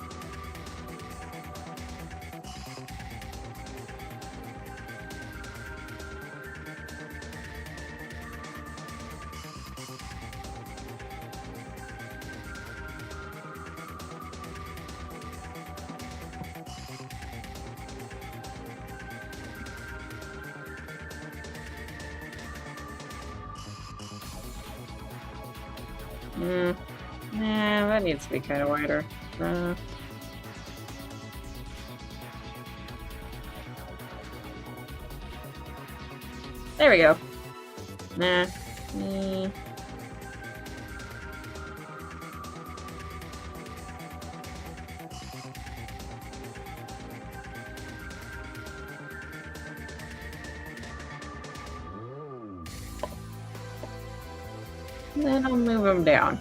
Nah, that needs to be kind of wider. There we go. Nah. Then I'll move them down.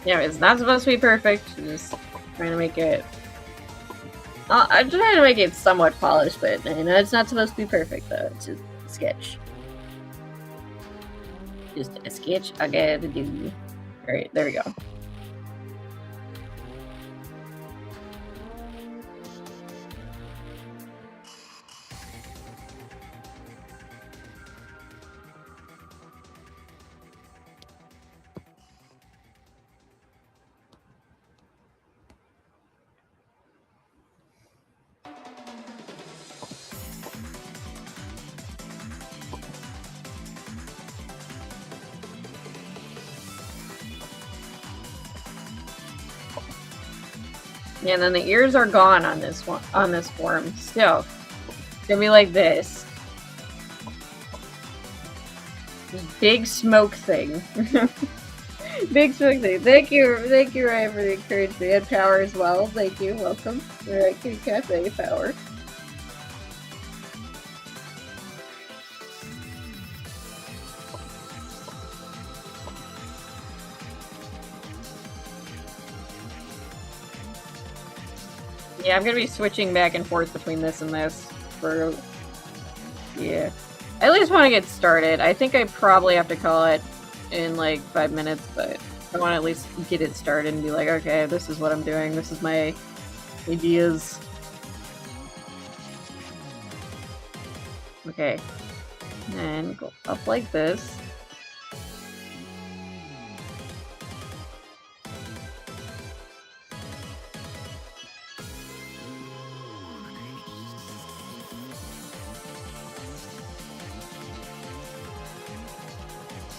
Yeah, it's not supposed to be perfect. I'm just trying to make it. I'm trying to make it somewhat polished, but you know, it's not supposed to be perfect though. It's just a sketch. Just a sketch I gotta do. Alright, there we go. Yeah, and then the ears are gone on this one, on this form. So it's gonna be like this. This big smoke thing. Big smoke thing. Thank you, Riot, for the encouragement and power as well. Thank you, welcome. Riot Kitty Cafe power. Yeah, I'm gonna be switching back and forth between this and this for, yeah. I at least want to get started. I think I probably have to call it in like 5 minutes, but I want to at least get it started and be like, okay, this is what I'm doing. This is my ideas. Okay. And go up like this.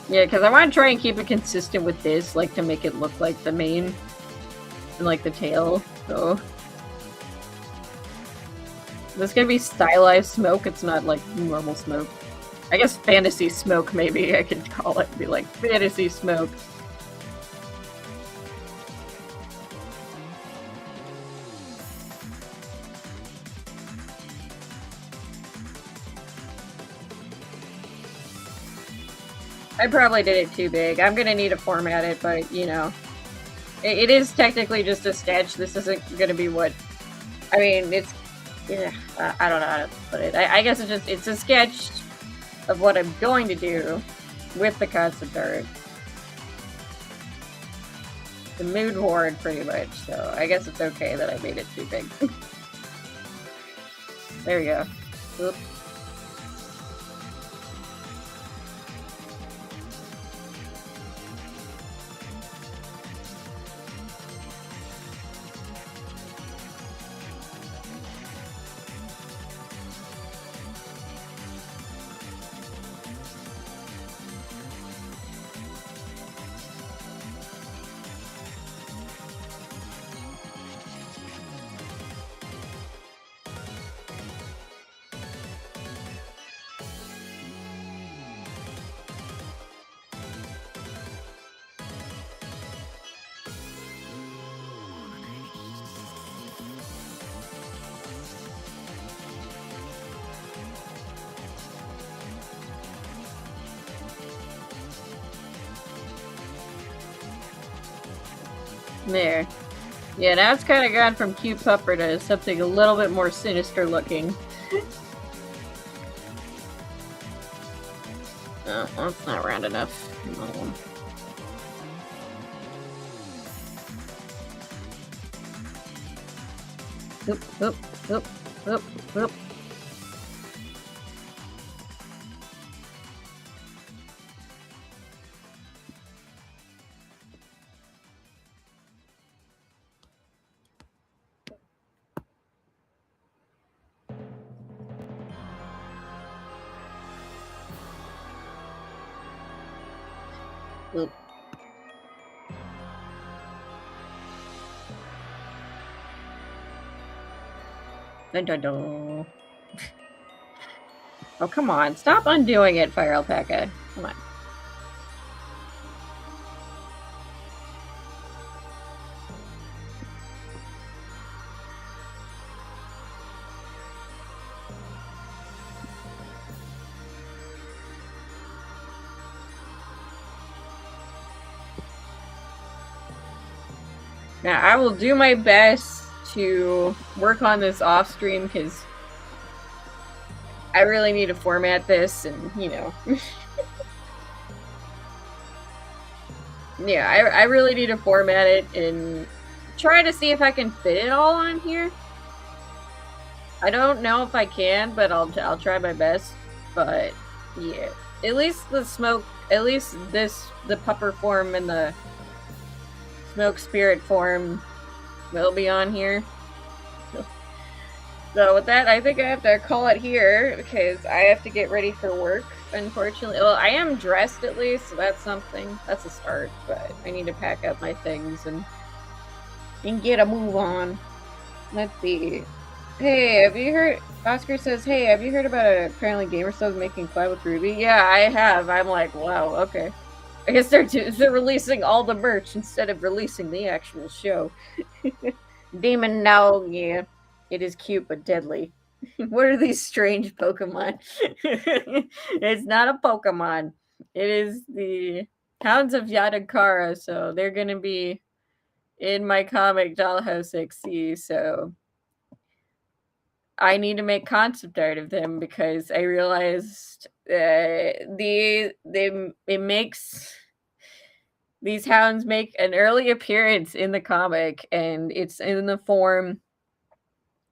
Yeah, because I want to try and keep it consistent with this, like to make it look like the mane and like the tail. So this is gonna be stylized smoke. It's not like normal smoke. I guess fantasy smoke, maybe I could call it. Be like fantasy smoke. I probably did it too big. I'm gonna need to format it, but you know, it is technically just a sketch. This isn't gonna be what. I mean, it's. Yeah, I don't know how to put it. I guess it's a sketch of what I'm going to do with the concept art. The mood board, pretty much. So I guess it's okay that I made it too big. There we go. Oop. There. Yeah, now it's kind of gone from cute pupper to something a little bit more sinister looking. Oh, well, it's not round enough. No. Oop, oop, oop, oop, oop. Oop. Dun, dun, dun. Oh, come on. Stop undoing it, Fire Alpaca. Come on. Now, I will do my best to work on this off stream because I really need to format this and, you know. Yeah, I really need to format it and try to see if I can fit it all on here. I don't know if I can, but I'll try my best. But yeah, at least the smoke, at least the pupper form and the smoke spirit form will be on here. So with that, I think I have to call it here because I have to get ready for work, unfortunately. Well, I am dressed at least, so that's something. That's a start, but I need to pack up my things and get a move on. Let's see. Hey, have you heard? Oscar says, hey, have you heard about apparently GamerStubs making collab with Ruby? Yeah, I have. I'm like, wow, okay. I guess they're releasing all the merch instead of releasing the actual show. Demon now, yeah. It is cute but deadly. What are these strange Pokemon? It's not a Pokemon. It is the Hounds of Yatakara, so they're gonna be in my comic Dollhouse XC, so I need to make concept art of them because I realized it makes these hounds make an early appearance in the comic, and it's in the form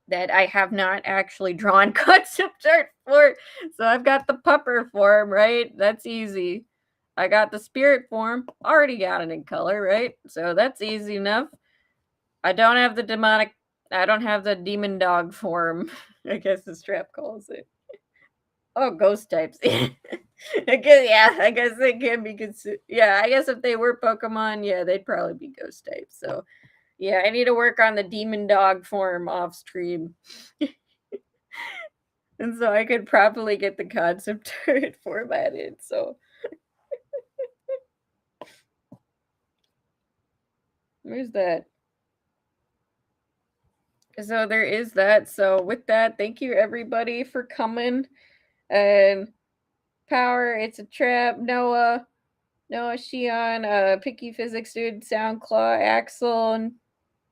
that I have not actually drawn concept art for. So I've got the pupper form, right? That's easy. I got the spirit form, already got it in color, right? So that's easy enough. I don't have the demon dog form, I guess the strap calls it. Oh, ghost types. I guess they can be considered. Yeah, I guess if they were Pokemon, yeah, they'd probably be ghost types. So, yeah, I need to work on the demon dog form off stream. And so I could probably get the concept art formatted. So, where's that? So there is that. So with that, thank you everybody for coming. And Power, it's a trap. Noah, Shion, Picky Physics Dude, Soundclaw, Axel, and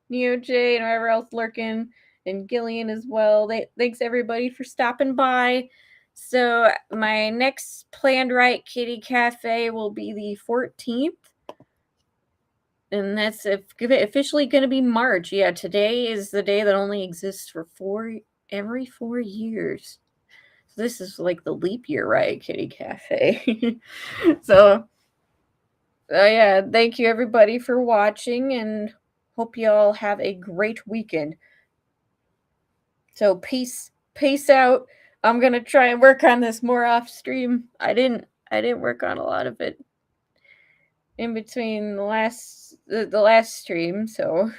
Neo J, and whoever else lurking, and Gillian as well. Thanks everybody for stopping by. So my next planned Riot Kitty Cafe will be the 14th. And that's officially going to be March. Yeah, today is the day that only exists for every 4 years. So this is like the leap year Riot Kitty Cafe. So, yeah, thank you everybody for watching, and hope you all have a great weekend. So peace out. I'm gonna try and work on this more off stream. I didn't work on a lot of it in between the last stream, so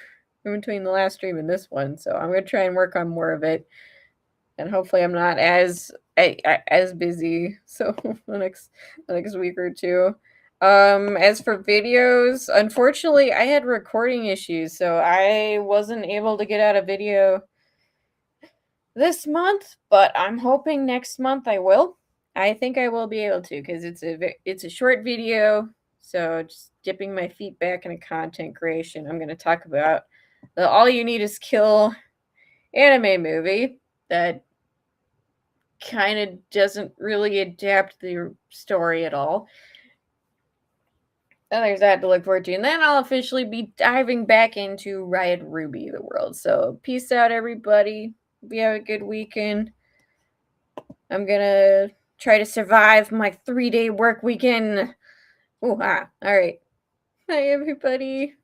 in between the last stream and this one, so I'm gonna try and work on more of it, and hopefully I'm not as busy. So the next week or two. As for videos, unfortunately, I had recording issues, so I wasn't able to get out a video this month, but I'm hoping next month I will. I think I will be able to because it's a short video. So just dipping my feet back into content creation, I'm going to talk about the All You Need Is Kill anime movie that kind of doesn't really adapt the story at all. And there's that to look forward to. And then I'll officially be diving back into Riot Ruby, the world. So peace out, everybody. Hope you have a good weekend. I'm gonna try to survive my 3-day work weekend. Ooh, all right. Bye, everybody.